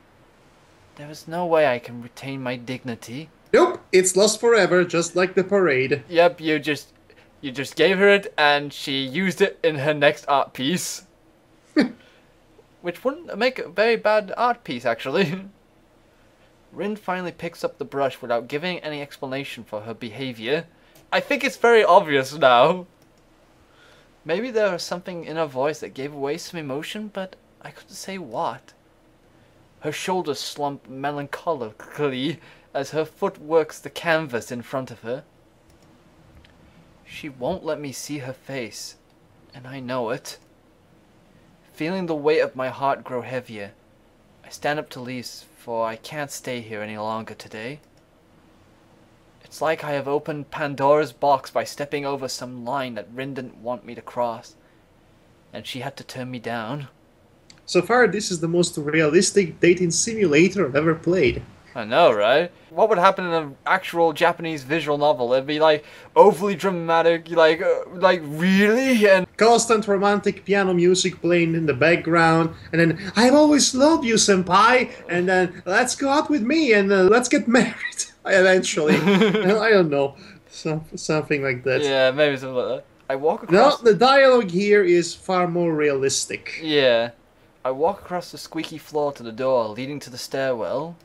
There is no way I can retain my dignity. Nope, it's lost forever, just like the parade. Yep, you just gave her it, and she used it in her next art piece. Which wouldn't make a very bad art piece, actually. Rin finally picks up the brush without giving any explanation for her behavior. I think it's very obvious now. Maybe there was something in her voice that gave away some emotion, but I couldn't say what. Her shoulders slump melancholically as her foot works the canvas in front of her. She won't let me see her face, and I know it. Feeling the weight of my heart grow heavier, I stand up to leave, for I can't stay here any longer today. It's like I have opened Pandora's box by stepping over some line that Rin didn't want me to cross, and she had to turn me down. So far, this is the most realistic dating simulator I've ever played. I know, right? What would happen in an actual Japanese visual novel? It'd be like overly dramatic, like really, and constant romantic piano music playing in the background, and then I've always loved you, senpai, and then let's go out with me and let's get married eventually. I don't know, something like that. Yeah, maybe something like that. I walk across. No, the dialogue here is far more realistic. Yeah, I walk across the squeaky floor to the door leading to the stairwell.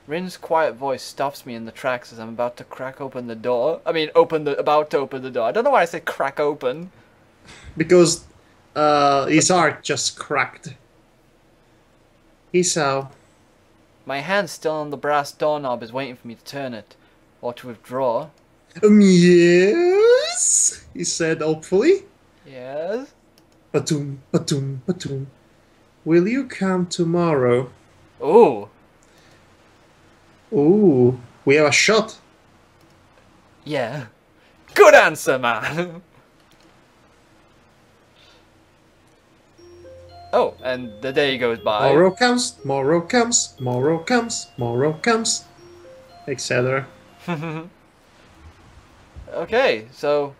Rin's quiet voice stops me in the tracks as I'm about to crack open the door. I mean, about to open the door. I don't know why I said crack open. Because his heart just cracked. Isao. My hand still on the brass doorknob is waiting for me to turn it. Or to withdraw. Yes? He said hopefully. Yes? Batum, batum, batum. Will you come tomorrow? Ooh. Ooh, we have a shot. Yeah. Good answer, man. Oh, and the day goes by. Tomorrow comes, tomorrow comes, tomorrow comes, tomorrow comes, etc. Okay, so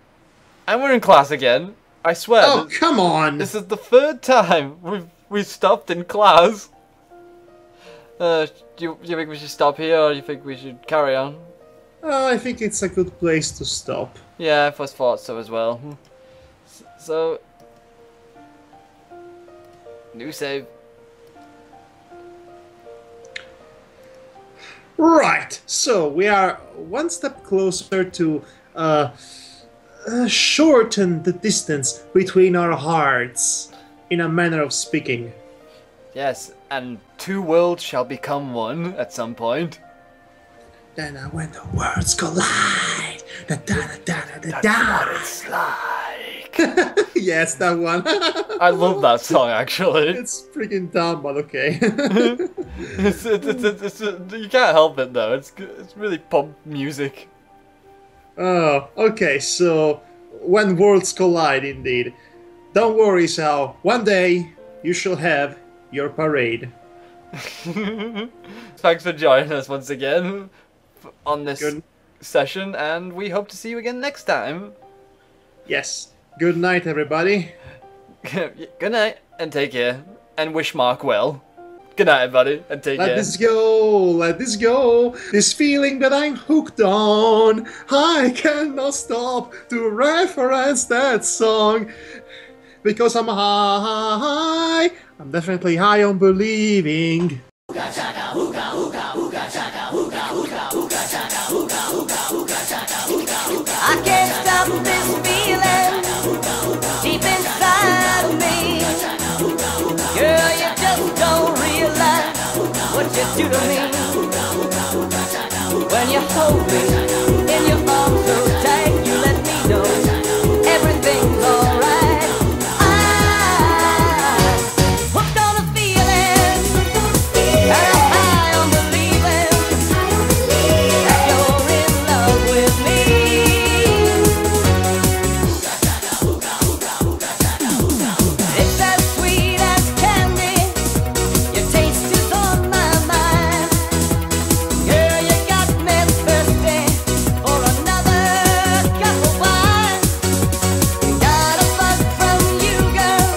and we're in class again. I swear. Oh, come on! This is the third time we've stopped in class. Do you think we should stop here, or do you think we should carry on? I think it's a good place to stop. Yeah, I first thought so as well. So, new save. Right, so we are one step closer to shorten the distance between our hearts, in a manner of speaking. Yes, and two worlds shall become one at some point. Then when the worlds collide, that's what it's like. Yes, that one. I love that song, actually. It's freaking dumb, but okay. You can't help it though. It's really pop music. Oh, okay. So when worlds collide, indeed. Don't worry, Sal. One day you shall have your parade. Thanks for joining us once again on this session, and we hope to see you again next time. Yes. Good night, everybody. Good night, and take care. And wish Mark well. Good night, everybody, and take care. Let this go, let this go. This feeling that I'm hooked on. I cannot stop to reference that song. Because I'm high. I'm definitely high on believing. I can't stop this feeling deep inside of me. Girl, you just don't realize what you do to me. When you hold me in your arms so tight, you let me know everything's alright. I'm hooked on a feeling, and I'm high on believing that you're in love with me. It's as sweet as candy, your taste is on my mind. Girl, you got me thirsty for another cup of wine. Got a buzz from you, girl,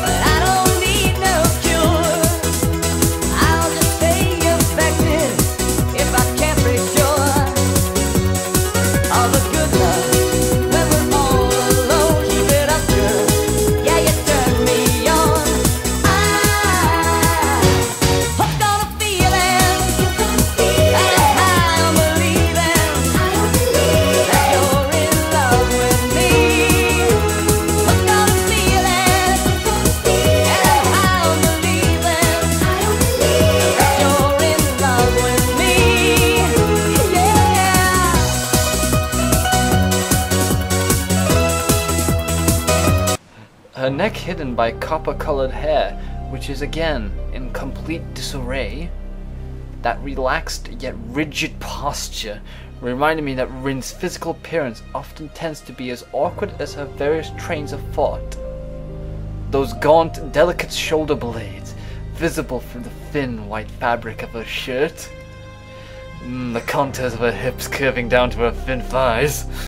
but I don't need no cure. I'll just stay affected if I can't be sure. All the good love when we're all alone. Keep it up, girl. Yeah, you turn me on. I'm hooked on a feeling, and I'm high on believing that you're in love with me. Hooked on a feeling, and I'm high on believing that you're in love with me. Yeah. Her neck hidden by copper-colored hair, which is again in complete disarray. That relaxed yet rigid posture reminded me that Rin's physical appearance often tends to be as awkward as her various trains of thought. Those gaunt, delicate shoulder blades, visible through the thin white fabric of her shirt. The contours of her hips curving down to her thin thighs.